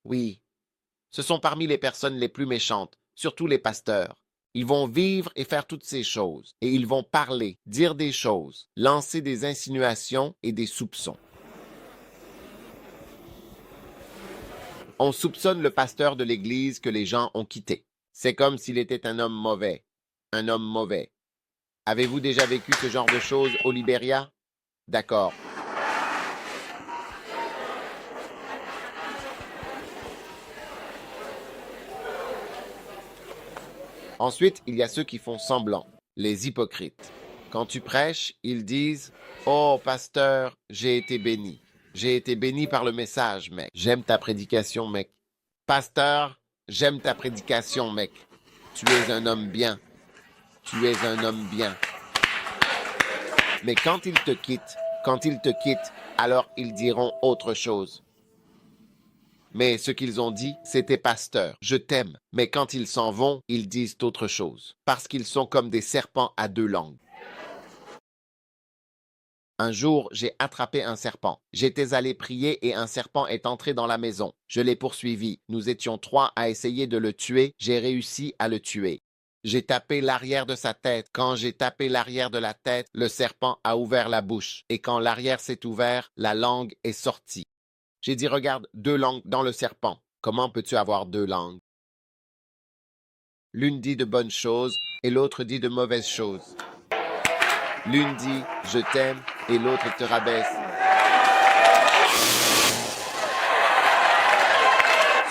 Oui, ce sont parmi les personnes les plus méchantes, surtout les pasteurs. Ils vont vivre et faire toutes ces choses, et ils vont parler, dire des choses, lancer des insinuations et des soupçons. On soupçonne le pasteur de l'Église que les gens ont quitté. C'est comme s'il était un homme mauvais. Un homme mauvais. Avez-vous déjà vécu ce genre de choses au Libéria? D'accord. Ensuite, il y a ceux qui font semblant, les hypocrites. Quand tu prêches, ils disent « Oh, pasteur, j'ai été béni. J'ai été béni par le message, mec. J'aime ta prédication, mec. Pasteur, j'aime ta prédication, mec. Tu es un homme bien. Tu es un homme bien. » Mais quand ils te quittent, alors ils diront autre chose. Mais ce qu'ils ont dit, c'était pasteur, je t'aime. Mais quand ils s'en vont, ils disent autre chose, parce qu'ils sont comme des serpents à 2 langues. Un jour, j'ai attrapé un serpent. J'étais allé prier et un serpent est entré dans la maison. Je l'ai poursuivi. Nous étions 3 à essayer de le tuer. J'ai réussi à le tuer. J'ai tapé l'arrière de sa tête. Quand j'ai tapé l'arrière de la tête, le serpent a ouvert la bouche. Et quand l'arrière s'est ouvert, la langue est sortie. J'ai dit, regarde, 2 langues dans le serpent. Comment peux-tu avoir 2 langues? L'une dit de bonnes choses et l'autre dit de mauvaises choses. L'une dit, je t'aime, et l'autre te rabaisse.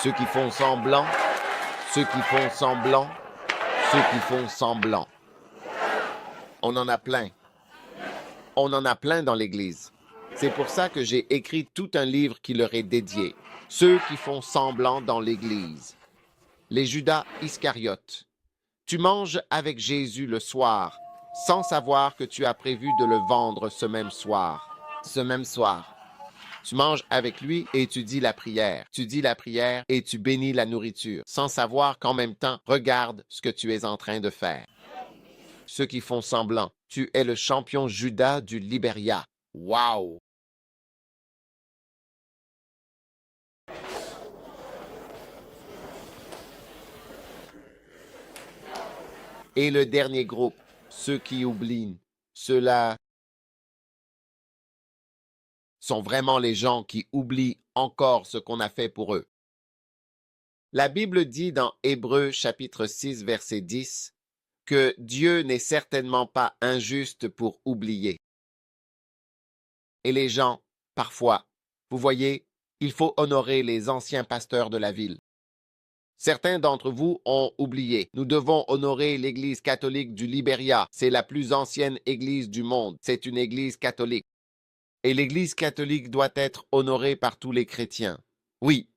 Ceux qui font semblant, ceux qui font semblant, ceux qui font semblant. On en a plein. On en a plein dans l'Église. C'est pour ça que j'ai écrit tout un livre qui leur est dédié. Ceux qui font semblant dans l'Église. Les Judas Iscariotes. Tu manges avec Jésus le soir, sans savoir que tu as prévu de le vendre ce même soir. Ce même soir. Tu manges avec lui et tu dis la prière. Tu dis la prière et tu bénis la nourriture, sans savoir qu'en même temps, regarde ce que tu es en train de faire. Ceux qui font semblant. Tu es le champion Judas du Libéria. Wow! Et le dernier groupe, ceux qui oublient. Ceux-là sont vraiment les gens qui oublient encore ce qu'on a fait pour eux. La Bible dit dans Hébreux chapitre 6 verset 10 que Dieu n'est certainement pas injuste pour oublier. Et les gens, parfois, vous voyez, Il faut honorer les anciens pasteurs de la ville. Certains d'entre vous ont oublié. Nous devons honorer l'Église catholique du Libéria. C'est la plus ancienne église du monde. C'est une église catholique. Et l'Église catholique doit être honorée par tous les chrétiens. Oui.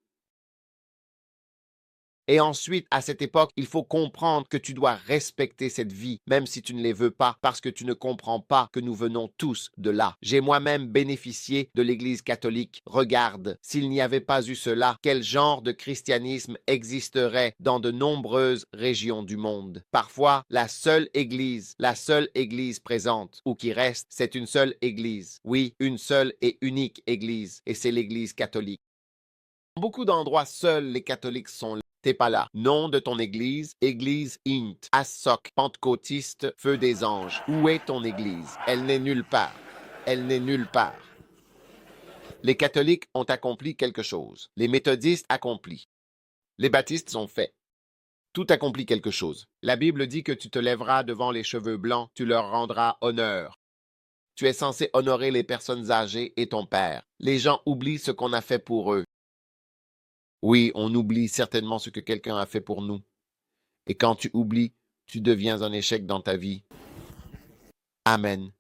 Et ensuite, à cette époque, il faut comprendre que tu dois respecter cette vie, même si tu ne les veux pas, parce que tu ne comprends pas que nous venons tous de là. J'ai moi-même bénéficié de l'Église catholique. Regarde, s'il n'y avait pas eu cela, quel genre de christianisme existerait dans de nombreuses régions du monde? Parfois, la seule église présente ou qui reste, c'est une seule église. Oui, une seule et unique église, et c'est l'Église catholique. Dans beaucoup d'endroits, seuls les catholiques sont là. T'es pas là. Nom de ton église, Église Int, Assoc, Pentecôtiste, Feu des Anges. Où est ton église? Elle n'est nulle part. Elle n'est nulle part. Les catholiques ont accompli quelque chose. Les méthodistes accompli. Les baptistes ont fait. Tout accomplit quelque chose. La Bible dit que tu te lèveras devant les cheveux blancs, tu leur rendras honneur. Tu es censé honorer les personnes âgées et ton père. Les gens oublient ce qu'on a fait pour eux. Oui, on oublie certainement ce que quelqu'un a fait pour nous. Et quand tu oublies, tu deviens un échec dans ta vie. Amen.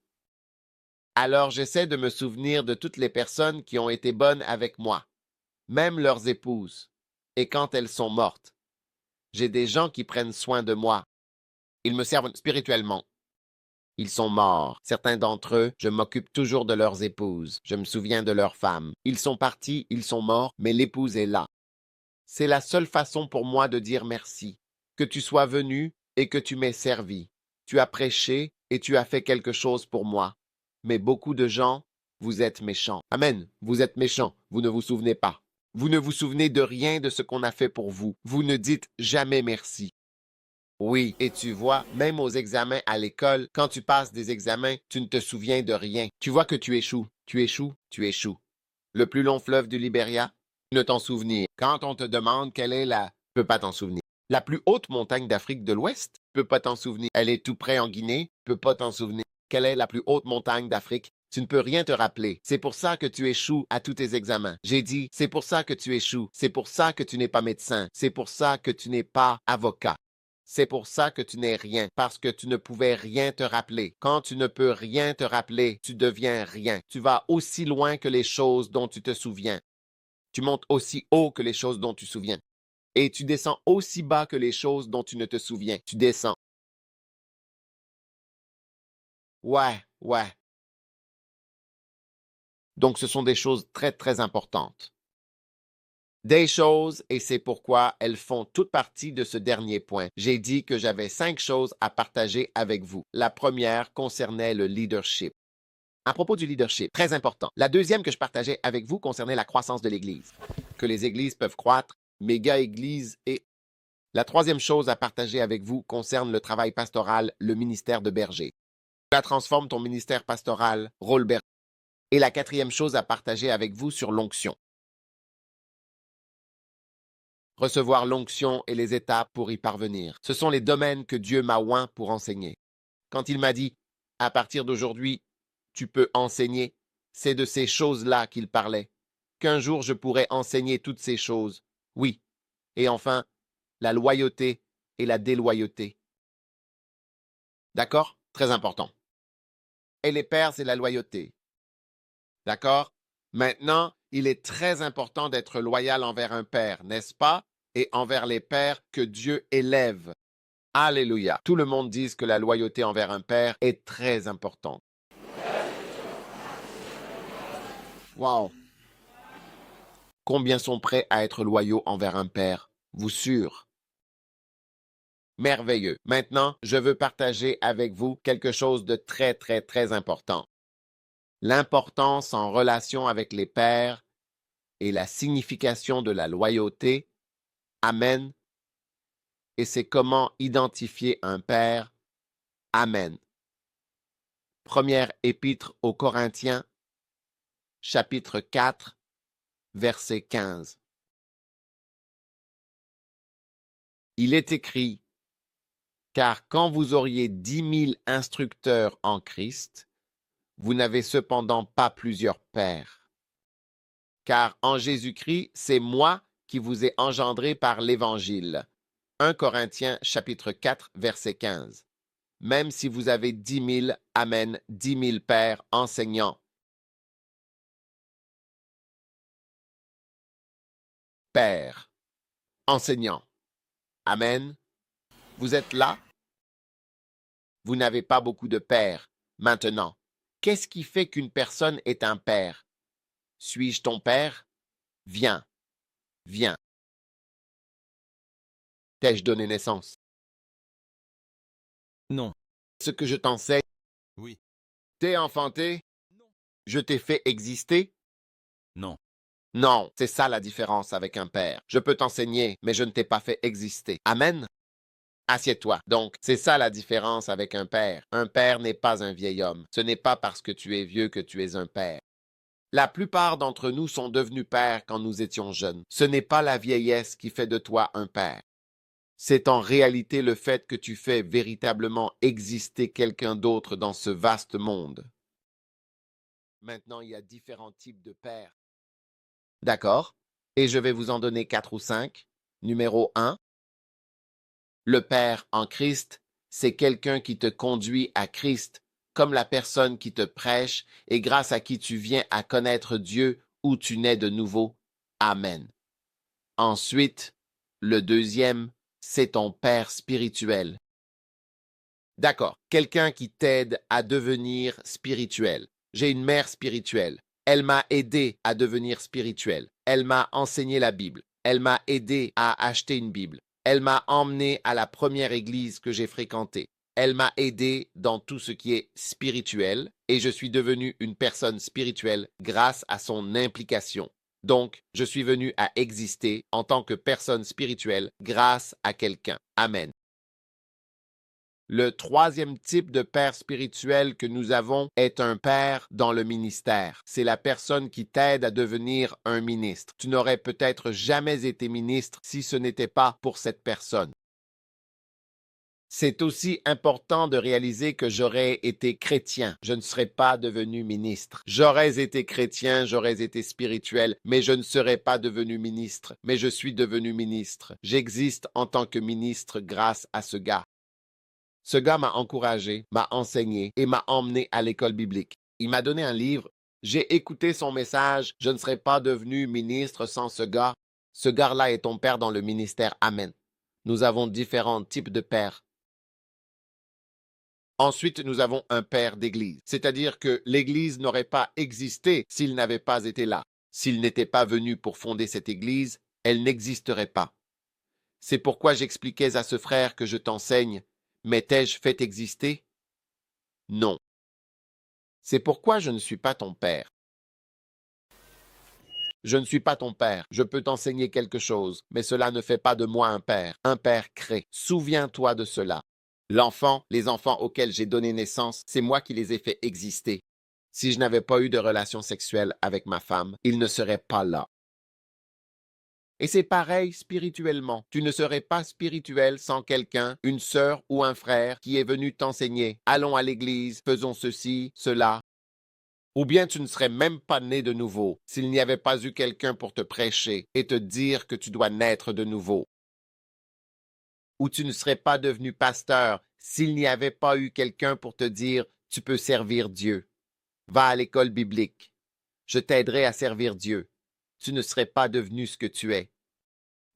Alors j'essaie de me souvenir de toutes les personnes qui ont été bonnes avec moi, même leurs épouses. Et quand elles sont mortes, j'ai des gens qui prennent soin de moi. Ils me servent spirituellement. Ils sont morts. Certains d'entre eux, je m'occupe toujours de leurs épouses. Je me souviens de leurs femmes. Ils sont partis, ils sont morts, mais l'épouse est là. C'est la seule façon pour moi de dire merci. Que tu sois venu et que tu m'aies servi. Tu as prêché et tu as fait quelque chose pour moi. Mais beaucoup de gens, vous êtes méchants. Amen. Vous êtes méchants. Vous ne vous souvenez pas. Vous ne vous souvenez de rien de ce qu'on a fait pour vous. Vous ne dites jamais merci. Oui, et tu vois, même aux examens à l'école, quand tu passes des examens, tu ne te souviens de rien. Tu vois que tu échoues. Tu échoues. Tu échoues. Le plus long fleuve du Libéria? Ne t'en souvenir. Quand on te demande quelle est la... Tu peux pas t'en souvenir. La plus haute montagne d'Afrique de l'Ouest? Tu peux pas t'en souvenir. Elle est tout près en Guinée? Tu peux pas t'en souvenir. Quelle est la plus haute montagne d'Afrique? Tu ne peux rien te rappeler. C'est pour ça que tu échoues à tous tes examens. J'ai dit, c'est pour ça que tu échoues. C'est pour ça que tu n'es pas médecin. C'est pour ça que tu n'es pas avocat. C'est pour ça que tu n'es rien, parce que tu ne pouvais rien te rappeler. Quand tu ne peux rien te rappeler, tu deviens rien. Tu vas aussi loin que les choses dont tu te souviens. Tu montes aussi haut que les choses dont tu te souviens. Et tu descends aussi bas que les choses dont tu ne te souviens. Tu descends. Ouais. Donc ce sont des choses très, très importantes. Des choses, et c'est pourquoi elles font toute partie de ce dernier point. J'ai dit que j'avais 5 choses à partager avec vous. La première concernait le leadership. À propos du leadership, très important. La deuxième que je partageais avec vous concernait la croissance de l'Église. Que les églises peuvent croître, méga-églises et... La troisième chose à partager avec vous concerne le travail pastoral, le ministère de berger. La transforme ton ministère pastoral, rôle berger. Et la quatrième chose à partager avec vous sur l'onction. Recevoir l'onction et les étapes pour y parvenir. Ce sont les domaines que Dieu m'a oint pour enseigner. Quand il m'a dit, à partir d'aujourd'hui, tu peux enseigner, c'est de ces choses-là qu'il parlait. Qu'un jour je pourrais enseigner toutes ces choses. Oui. Et enfin, la loyauté et la déloyauté. D'accord? Très important. Et les pères, c'est la loyauté. D'accord? Maintenant, il est très important d'être loyal envers un père, n'est-ce pas? Et envers les pères que Dieu élève. Alléluia. Tout le monde dit que la loyauté envers un père est très importante. Wow. Combien sont prêts à être loyaux envers un père? Vous sûr? Merveilleux. Maintenant, je veux partager avec vous quelque chose de très, très, très important. L'importance en relation avec les pères et la signification de la loyauté. Amen. Et c'est comment identifier un père. Amen. Première épître aux Corinthiens, chapitre 4, verset 15. Il est écrit, car quand vous auriez 10 000 instructeurs en Christ, vous n'avez cependant pas plusieurs pères. car en Jésus-Christ, c'est moi qui vous ai engendré par l'Évangile. 1 Corinthiens chapitre 4, verset 15. Même si vous avez 10 000, amen, 10 000 pères enseignants. Père, enseignant. Amen. Vous êtes là? Vous n'avez pas beaucoup de pères. Maintenant, qu'est-ce qui fait qu'une personne est un père? Suis-je ton père? Viens, viens. T'ai-je donné naissance? Non. Ce que je t'enseigne, Oui. t'ai enfanté? Non. Je t'ai fait exister? Non. Non, c'est ça la différence avec un père. Je peux t'enseigner, mais je ne t'ai pas fait exister. Amen? Assieds-toi. Donc, c'est ça la différence avec un père. Un père n'est pas un vieil homme. Ce n'est pas parce que tu es vieux que tu es un père. La plupart d'entre nous sont devenus pères quand nous étions jeunes. Ce n'est pas la vieillesse qui fait de toi un père. C'est en réalité le fait que tu fais véritablement exister quelqu'un d'autre dans ce vaste monde. Maintenant, il y a différents types de pères. D'accord? Et je vais vous en donner 4 ou 5. Numéro 1. Le Père en Christ, c'est quelqu'un qui te conduit à Christ, comme la personne qui te prêche et grâce à qui tu viens à connaître Dieu ou tu nais de nouveau. Amen. Ensuite, le deuxième, c'est ton Père spirituel. D'accord, quelqu'un qui t'aide à devenir spirituel. J'ai une mère spirituelle. Elle m'a aidé à devenir spirituel. Elle m'a enseigné la Bible. Elle m'a aidé à acheter une Bible. Elle m'a emmené à la première église que j'ai fréquentée. Elle m'a aidé dans tout ce qui est spirituel et je suis devenu une personne spirituelle grâce à son implication. Donc, je suis venu à exister en tant que personne spirituelle grâce à quelqu'un. Amen. Le troisième type de père spirituel que nous avons est un père dans le ministère. C'est la personne qui t'aide à devenir un ministre. Tu n'aurais peut-être jamais été ministre si ce n'était pas pour cette personne. C'est aussi important de réaliser que j'aurais été chrétien, je ne serais pas devenu ministre. J'aurais été chrétien, j'aurais été spirituel, mais je ne serais pas devenu ministre. Mais je suis devenu ministre. J'existe en tant que ministre grâce à ce gars. Ce gars m'a encouragé, m'a enseigné et m'a emmené à l'école biblique. Il m'a donné un livre. J'ai écouté son message. Je ne serais pas devenu ministre sans ce gars. Ce gars-là est ton père dans le ministère. Amen. Nous avons différents types de pères. Ensuite, nous avons un père d'église. C'est-à-dire que l'église n'aurait pas existé s'il n'avait pas été là. S'il n'était pas venu pour fonder cette église, elle n'existerait pas. C'est pourquoi j'expliquais à ce frère que je t'enseigne. Mais t'ai-je fait exister? Non. C'est pourquoi je ne suis pas ton père. Je ne suis pas ton père. Je peux t'enseigner quelque chose, mais cela ne fait pas de moi un père. Un père crée. Souviens-toi de cela. L'enfant, les enfants auxquels j'ai donné naissance, c'est moi qui les ai fait exister. Si je n'avais pas eu de relation sexuelle avec ma femme, ils ne seraient pas là. Et c'est pareil spirituellement. Tu ne serais pas spirituel sans quelqu'un, une sœur ou un frère qui est venu t'enseigner. Allons à l'église, faisons ceci, cela. Ou bien tu ne serais même pas né de nouveau s'il n'y avait pas eu quelqu'un pour te prêcher et te dire que tu dois naître de nouveau. Ou tu ne serais pas devenu pasteur s'il n'y avait pas eu quelqu'un pour te dire tu peux servir Dieu. Va à l'école biblique. Je t'aiderai à servir Dieu. Tu ne serais pas devenu ce que tu es.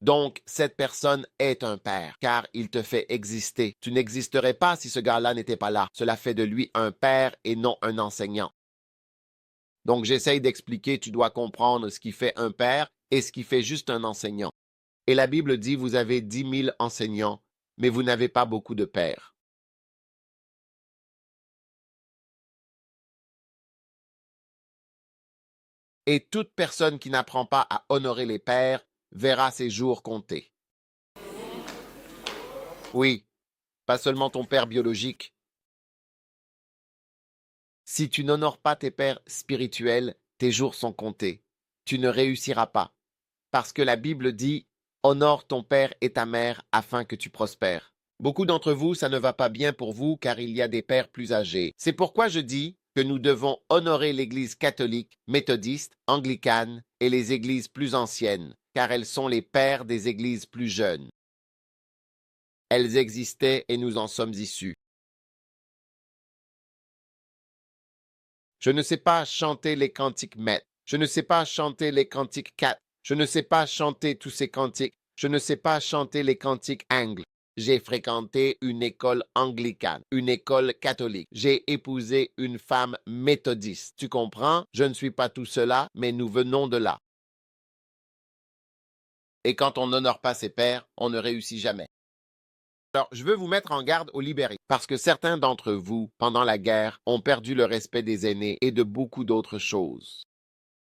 Donc, cette personne est un père, car il te fait exister. Tu n'existerais pas si ce gars-là n'était pas là. Cela fait de lui un père et non un enseignant. Donc, j'essaye d'expliquer, tu dois comprendre ce qui fait un père et ce qui fait juste un enseignant. Et la Bible dit, vous avez 10 000 enseignants, mais vous n'avez pas beaucoup de pères. Et toute personne qui n'apprend pas à honorer les pères verra ses jours compter. Oui, pas seulement ton père biologique. Si tu n'honores pas tes pères spirituels, tes jours sont comptés. Tu ne réussiras pas. Parce que la Bible dit « Honore ton père et ta mère afin que tu prospères ». Beaucoup d'entre vous, ça ne va pas bien pour vous car il y a des pères plus âgés. C'est pourquoi je dis que nous devons honorer l'Église catholique, méthodiste, anglicane et les églises plus anciennes, car elles sont les pères des églises plus jeunes. Elles existaient et nous en sommes issus. Je ne sais pas chanter les cantiques mètres. Je ne sais pas chanter les cantiques 4. Je ne sais pas chanter tous ces cantiques. Je ne sais pas chanter les cantiques angles. J'ai fréquenté une école anglicane, une école catholique. J'ai épousé une femme méthodiste. Tu comprends? Je ne suis pas tout cela, mais nous venons de là. Et quand on n'honore pas ses pères, on ne réussit jamais. Alors, je veux vous mettre en garde au Libéry, parce que certains d'entre vous, pendant la guerre, ont perdu le respect des aînés et de beaucoup d'autres choses.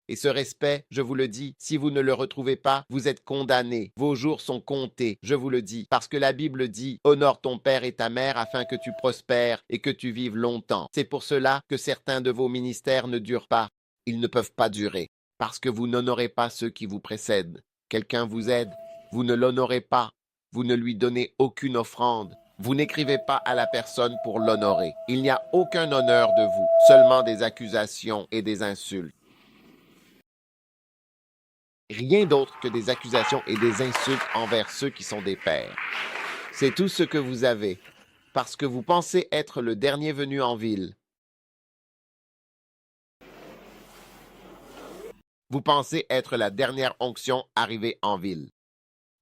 Et ce respect, je vous le dis, si vous ne le retrouvez pas, vous êtes condamnés. Vos jours sont comptés, je vous le dis, parce que la Bible dit « Honore ton père et ta mère afin que tu prospères et que tu vives longtemps ». C'est pour cela que certains de vos ministères ne durent pas. Ils ne peuvent pas durer, parce que vous n'honorez pas ceux qui vous précèdent. Quelqu'un vous aide, vous ne l'honorez pas. Vous ne lui donnez aucune offrande. Vous n'écrivez pas à la personne pour l'honorer. Il n'y a aucun honneur de vous, seulement des accusations et des insultes. Rien d'autre que des accusations et des insultes envers ceux qui sont des pères. C'est tout ce que vous avez, parce que vous pensez être le dernier venu en ville. Vous pensez être la dernière onction arrivée en ville.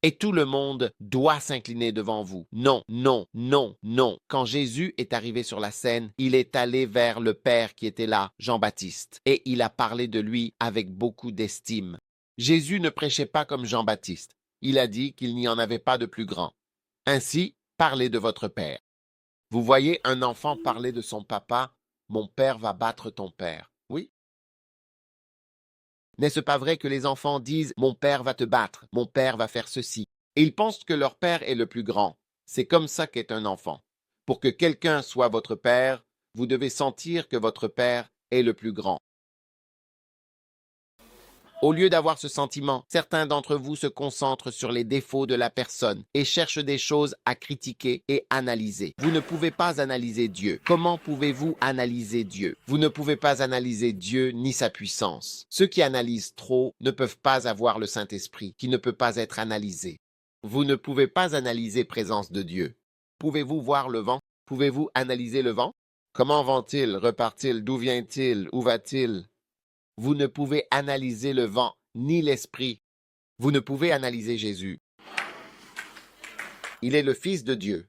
Et tout le monde doit s'incliner devant vous. Non, non, non, non. Quand Jésus est arrivé sur la scène, il est allé vers le Père qui était là, Jean-Baptiste, et il a parlé de lui avec beaucoup d'estime. Jésus ne prêchait pas comme Jean-Baptiste. Il a dit qu'il n'y en avait pas de plus grand. Ainsi, parlez de votre Père. Vous voyez un enfant parler de son papa, « Mon père va battre ton père ». Oui? N'est-ce pas vrai que les enfants disent « Mon père va te battre, mon père va faire ceci ». Et ils pensent que leur père est le plus grand. C'est comme ça qu'est un enfant. Pour que quelqu'un soit votre père, vous devez sentir que votre père est le plus grand. Au lieu d'avoir ce sentiment, certains d'entre vous se concentrent sur les défauts de la personne et cherchent des choses à critiquer et analyser. Vous ne pouvez pas analyser Dieu. Comment pouvez-vous analyser Dieu? Vous ne pouvez pas analyser Dieu ni sa puissance. Ceux qui analysent trop ne peuvent pas avoir le Saint-Esprit, qui ne peut pas être analysé. Vous ne pouvez pas analyser présence de Dieu. Pouvez-vous voir le vent? Pouvez-vous analyser le vent? Comment vent-il? Repart-il? D'où vient-il? Où va-t-il? Vous ne pouvez analyser le vent ni l'esprit. Vous ne pouvez analyser Jésus. Il est le Fils de Dieu.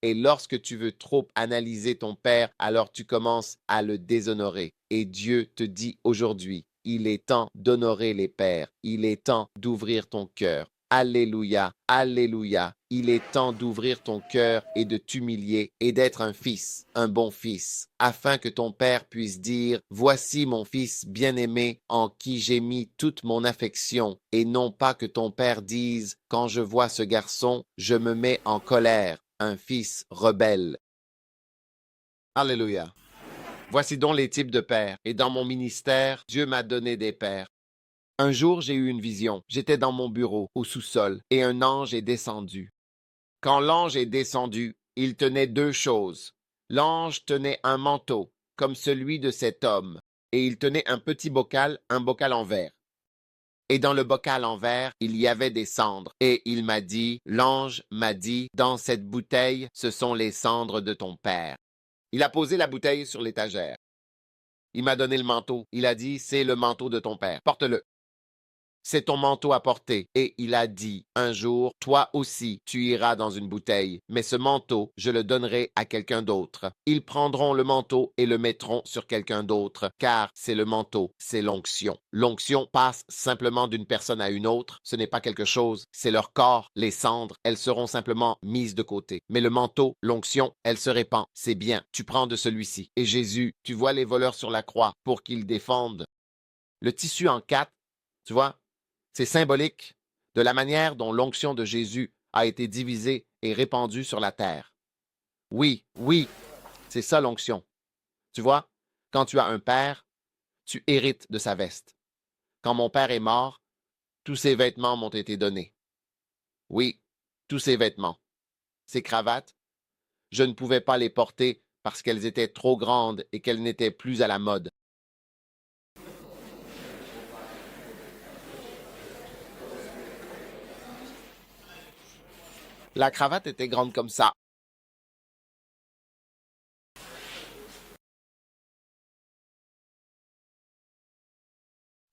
Et lorsque tu veux trop analyser ton Père, alors tu commences à le déshonorer. Et Dieu te dit aujourd'hui, il est temps d'honorer les pères. Il est temps d'ouvrir ton cœur. Alléluia, alléluia. Il est temps d'ouvrir ton cœur et de t'humilier et d'être un fils, un bon fils, afin que ton père puisse dire, voici mon fils bien-aimé en qui j'ai mis toute mon affection, et non pas que ton père dise, quand je vois ce garçon, je me mets en colère, un fils rebelle. Alléluia. Voici donc les types de pères, et dans mon ministère, Dieu m'a donné des pères. Un jour, j'ai eu une vision. J'étais dans mon bureau, au sous-sol, et un ange est descendu. Quand l'ange est descendu, il tenait deux choses. L'ange tenait un manteau, comme celui de cet homme, et il tenait un petit bocal, un bocal en verre. Et dans le bocal en verre, il y avait des cendres. Et il m'a dit, l'ange m'a dit, dans cette bouteille, ce sont les cendres de ton père. Il a posé la bouteille sur l'étagère. Il m'a donné le manteau. Il a dit, c'est le manteau de ton père. Porte-le. C'est ton manteau à porter. Et il a dit, un jour, toi aussi, tu iras dans une bouteille, mais ce manteau, je le donnerai à quelqu'un d'autre. Ils prendront le manteau et le mettront sur quelqu'un d'autre, car c'est le manteau, c'est l'onction. L'onction passe simplement d'une personne à une autre, ce n'est pas quelque chose, c'est leur corps, les cendres, elles seront simplement mises de côté. Mais le manteau, l'onction, elle se répand. C'est bien, tu prends de celui-ci. Et Jésus, tu vois les voleurs sur la croix pour qu'ils défendent. Le tissu en quatre, tu vois, c'est symbolique de la manière dont l'onction de Jésus a été divisée et répandue sur la terre. Oui, oui, c'est ça l'onction. Tu vois, quand tu as un père, tu hérites de sa veste. Quand mon père est mort, tous ses vêtements m'ont été donnés. Oui, tous ses vêtements. Ses cravates, je ne pouvais pas les porter parce qu'elles étaient trop grandes et qu'elles n'étaient plus à la mode. La cravate était grande comme ça.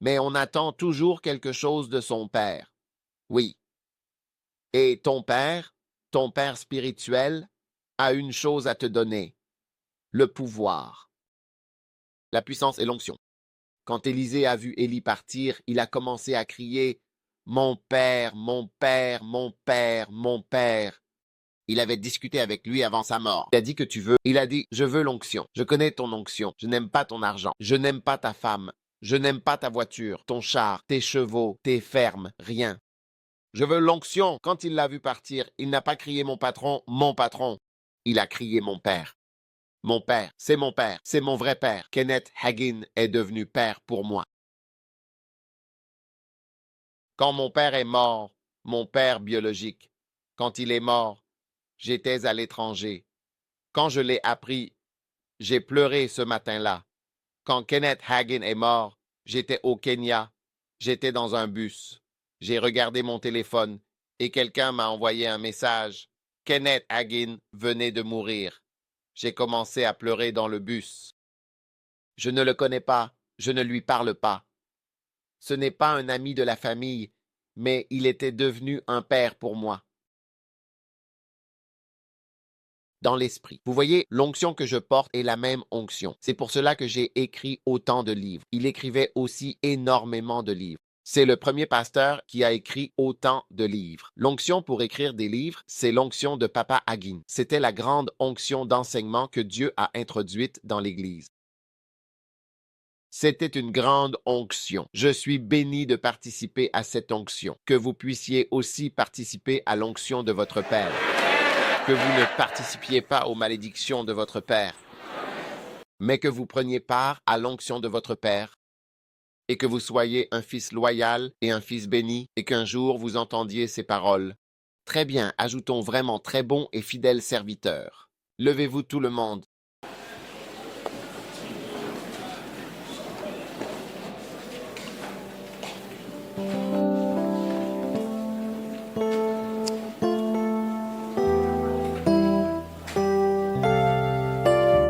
Mais on attend toujours quelque chose de son père. Oui. Et ton père spirituel, a une chose à te donner, le pouvoir. La puissance et l'onction. Quand Élisée a vu Élie partir, il a commencé à crier « Mon père, mon père, mon père, mon père ». Il avait discuté avec lui avant sa mort. Il a dit que tu veux. Il a dit, je veux l'onction. Je connais ton onction. Je n'aime pas ton argent. Je n'aime pas ta femme. Je n'aime pas ta voiture, ton char, tes chevaux, tes fermes, rien. Je veux l'onction. Quand il l'a vu partir, il n'a pas crié mon patron, mon patron. Il a crié mon père. Mon père, c'est mon vrai père. Kenneth Hagin est devenu père pour moi. Quand mon père est mort, mon père biologique, quand il est mort, j'étais à l'étranger. Quand je l'ai appris, j'ai pleuré ce matin-là. Quand Kenneth Hagin est mort, j'étais au Kenya. J'étais dans un bus. J'ai regardé mon téléphone et quelqu'un m'a envoyé un message. Kenneth Hagin venait de mourir. J'ai commencé à pleurer dans le bus. Je ne le connais pas, je ne lui parle pas. Ce n'est pas un ami de la famille, mais il était devenu un père pour moi. Dans l'esprit. Vous voyez, l'onction que je porte est la même onction. C'est pour cela que j'ai écrit autant de livres. Il écrivait aussi énormément de livres. C'est le premier pasteur qui a écrit autant de livres. L'onction pour écrire des livres, c'est l'onction de Papa Hagin. C'était la grande onction d'enseignement que Dieu a introduite dans l'Église. C'était une grande onction. Je suis béni de participer à cette onction. Que vous puissiez aussi participer à l'onction de votre Père. Que vous ne participiez pas aux malédictions de votre Père, mais que vous preniez part à l'onction de votre Père, et que vous soyez un fils loyal et un fils béni, et qu'un jour vous entendiez ces paroles. Très bien, ajoutons vraiment très bon et fidèle serviteur. Levez-vous tout le monde.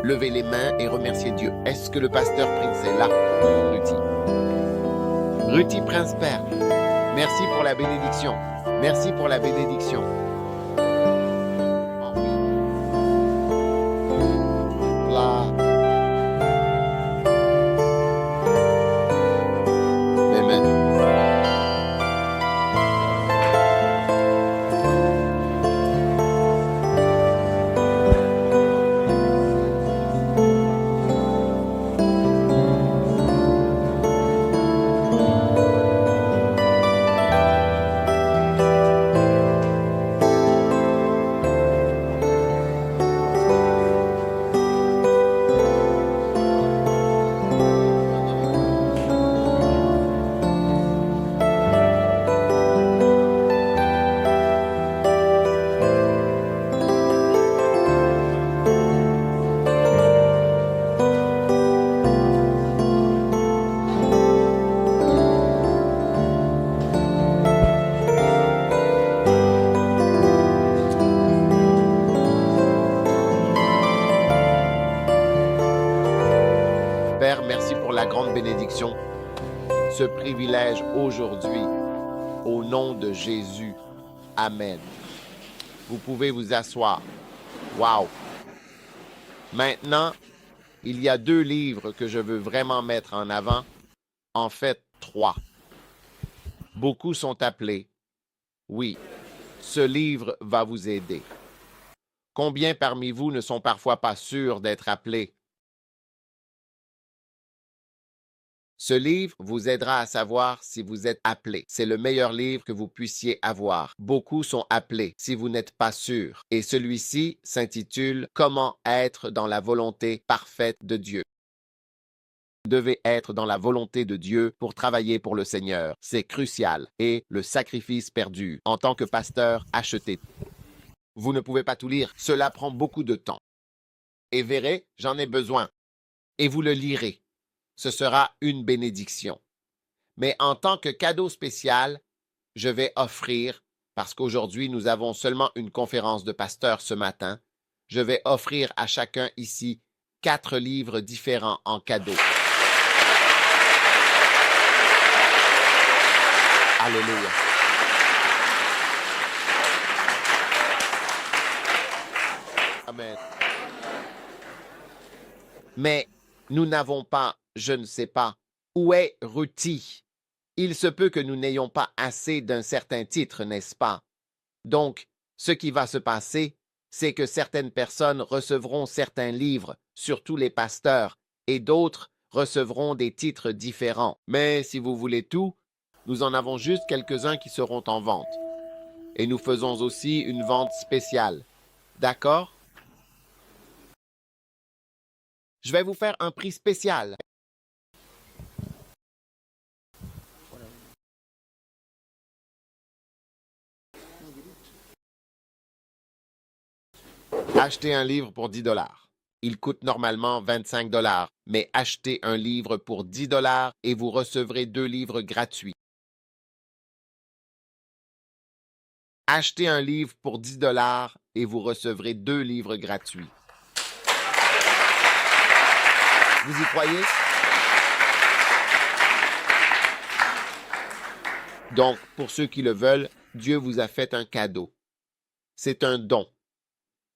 Levez les mains et remerciez Dieu. Est-ce que le pasteur Prince est là? Ruthie Prince Père, merci pour la bénédiction. Merci pour la bénédiction. Là. Amen. Père, merci pour la grande bénédiction, ce privilège aujourd'hui, au nom de Jésus. Amen. Vous pouvez vous asseoir. Wow! Maintenant, il y a 2 livres que je veux vraiment mettre en avant. En fait, 3. Beaucoup sont appelés. Oui, ce livre va vous aider. Combien parmi vous ne sont parfois pas sûrs d'être appelés? Ce livre vous aidera à savoir si vous êtes appelé. C'est le meilleur livre que vous puissiez avoir. Beaucoup sont appelés si vous n'êtes pas sûr. Et celui-ci s'intitule « Comment être dans la volonté parfaite de Dieu ». Vous devez être dans la volonté de Dieu pour travailler pour le Seigneur. C'est crucial. Et le sacrifice perdu. En tant que pasteur, achetez. Vous ne pouvez pas tout lire. Cela prend beaucoup de temps. et verrez, j'en ai besoin. Et vous le lirez. Ce sera une bénédiction. Mais en tant que cadeau spécial, je vais offrir, parce qu'aujourd'hui nous avons seulement une conférence de pasteurs ce matin, je vais offrir à chacun ici 4 livres différents en cadeau. Alléluia. Amen. Mais nous n'avons pas, je ne sais pas, où est Ruthie? Il se peut que nous n'ayons pas assez d'un certain titre, n'est-ce pas? Donc, ce qui va se passer, c'est que certaines personnes recevront certains livres, surtout les pasteurs, et d'autres recevront des titres différents. Mais si vous voulez tout, nous en avons juste quelques-uns qui seront en vente. Et nous faisons aussi une vente spéciale. D'accord? Je vais vous faire un prix spécial. Achetez un livre pour 10 $. Il coûte normalement 25 $, mais achetez un livre pour 10 $ et vous recevrez 2 livres gratuits. Achetez un livre pour 10 $ et vous recevrez 2 livres gratuits. Vous y croyez? Donc, pour ceux qui le veulent, Dieu vous a fait un cadeau. C'est un don.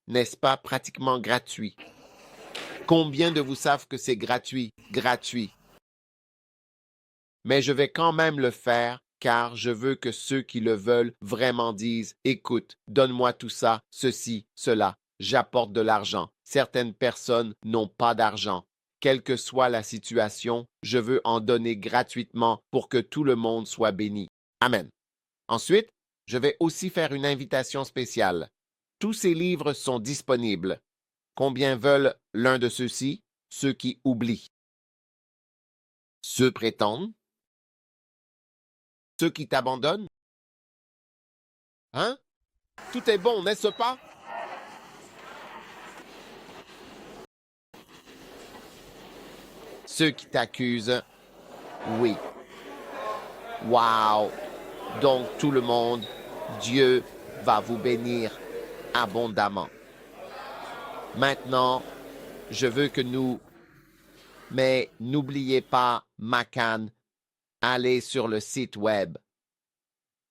N'est-ce pas pratiquement gratuit? Combien de vous savent que c'est gratuit? Gratuit. Mais je vais quand même le faire car je veux que ceux qui le veulent vraiment disent « Écoute, donne-moi tout ça, ceci, cela, j'apporte de l'argent. » Certaines personnes n'ont pas d'argent. Quelle que soit la situation, je veux en donner gratuitement pour que tout le monde soit béni. Amen. Ensuite, je vais aussi faire une invitation spéciale. Tous ces livres sont disponibles. Combien veulent l'un de ceux-ci? Ceux qui oublient. Ceux prétendent. Ceux qui t'abandonnent. Hein? Tout est bon, n'est-ce pas? Ceux qui t'accusent. Oui. Wow! Donc tout le monde, Dieu va vous bénir abondamment. Maintenant, je veux que nous... Mais n'oubliez pas, Macan, allez sur le site web.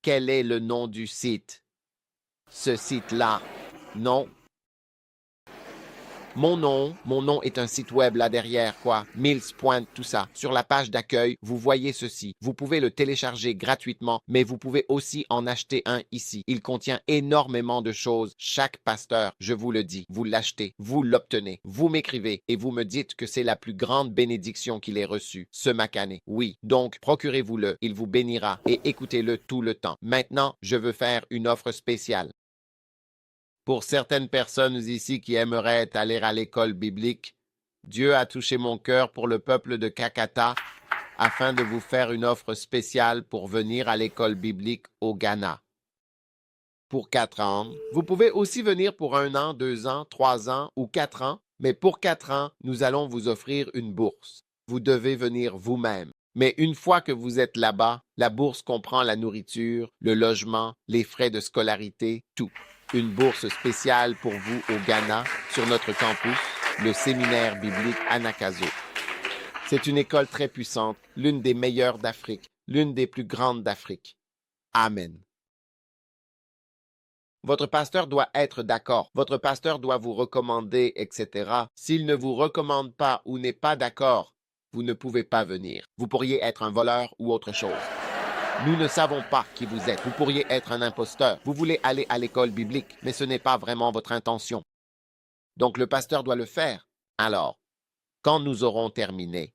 Quel est le nom du site? Ce site-là, non? Mon nom est un site web là derrière, quoi. Mills Point, tout ça. Sur la page d'accueil, vous voyez ceci. Vous pouvez le télécharger gratuitement, mais vous pouvez aussi en acheter un ici. Il contient énormément de choses. Chaque pasteur, je vous le dis, vous l'achetez, vous l'obtenez, vous m'écrivez et vous me dites que c'est la plus grande bénédiction qu'il ait reçue, ce Macané. Oui, donc procurez-vous-le, il vous bénira et écoutez-le tout le temps. Maintenant, je veux faire une offre spéciale. Pour certaines personnes ici qui aimeraient aller à l'école biblique, Dieu a touché mon cœur pour le peuple de Kakata afin de vous faire une offre spéciale pour venir à l'école biblique au Ghana. Pour 4 ans, vous pouvez aussi venir pour 1 an, 2 ans, 3 ans ou 4 ans, mais pour 4 ans, nous allons vous offrir une bourse. Vous devez venir vous-même. Mais une fois que vous êtes là-bas, la bourse comprend la nourriture, le logement, les frais de scolarité, tout. Une bourse spéciale pour vous au Ghana, sur notre campus, le séminaire biblique Anakazo. C'est une école très puissante, l'une des meilleures d'Afrique, l'une des plus grandes d'Afrique. Amen. Votre pasteur doit être d'accord. Votre pasteur doit vous recommander, etc. S'il ne vous recommande pas ou n'est pas d'accord, vous ne pouvez pas venir. Vous pourriez être un voleur ou autre chose. Nous ne savons pas qui vous êtes. Vous pourriez être un imposteur. Vous voulez aller à l'école biblique, mais ce n'est pas vraiment votre intention. Donc le pasteur doit le faire. Alors, quand nous aurons terminé,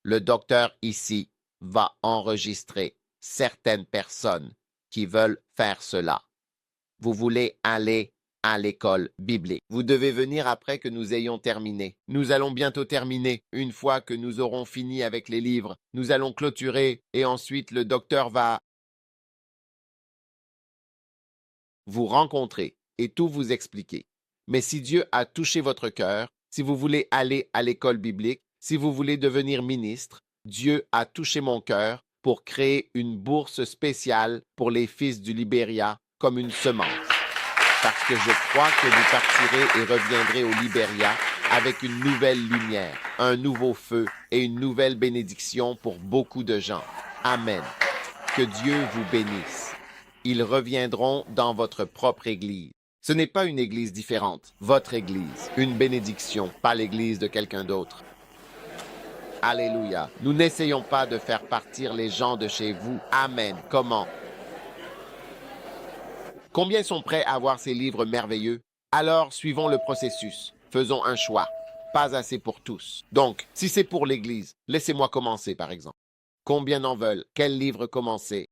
le docteur ici va enregistrer certaines personnes qui veulent faire cela. Vous voulez aller à l'école biblique. Vous devez venir après que nous ayons terminé. Nous allons bientôt terminer. Une fois que nous aurons fini avec les livres, nous allons clôturer et ensuite le docteur va vous rencontrer et tout vous expliquer. Mais si Dieu a touché votre cœur, si vous voulez aller à l'école biblique, si vous voulez devenir ministre, Dieu a touché mon cœur pour créer une bourse spéciale pour les fils du Libéria comme une semence. Parce que je crois que vous partirez et reviendrez au Libéria avec une nouvelle lumière, un nouveau feu et une nouvelle bénédiction pour beaucoup de gens. Amen. Que Dieu vous bénisse. Ils reviendront dans votre propre église. Ce n'est pas une église différente, votre église, une bénédiction, pas l'église de quelqu'un d'autre. Alléluia. Nous n'essayons pas de faire partir les gens de chez vous. Amen. Comment? Combien sont prêts à voir ces livres merveilleux? Alors, suivons le processus. Faisons un choix. Pas assez pour tous. Donc, si c'est pour l'Église, laissez-moi commencer, par exemple. Combien en veulent? Quel livre commencer?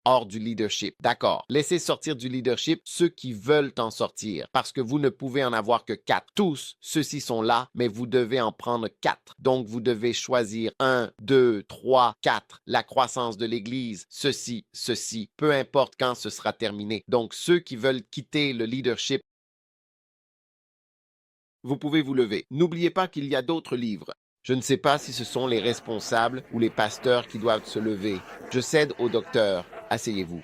Hors du leadership. D'accord. Laissez sortir du leadership ceux qui veulent en sortir, parce que vous ne pouvez en avoir que 4. Tous, ceux-ci sont là, mais vous devez en prendre 4. Donc, vous devez choisir 1, 2, 3, 4. La croissance de l'Église, ceci, peu importe quand ce sera terminé. Donc, ceux qui veulent quitter le leadership, vous pouvez vous lever. N'oubliez pas qu'il y a d'autres livres. Je ne sais pas si ce sont les responsables ou les pasteurs qui doivent se lever. Je cède au docteur. Asseyez-vous.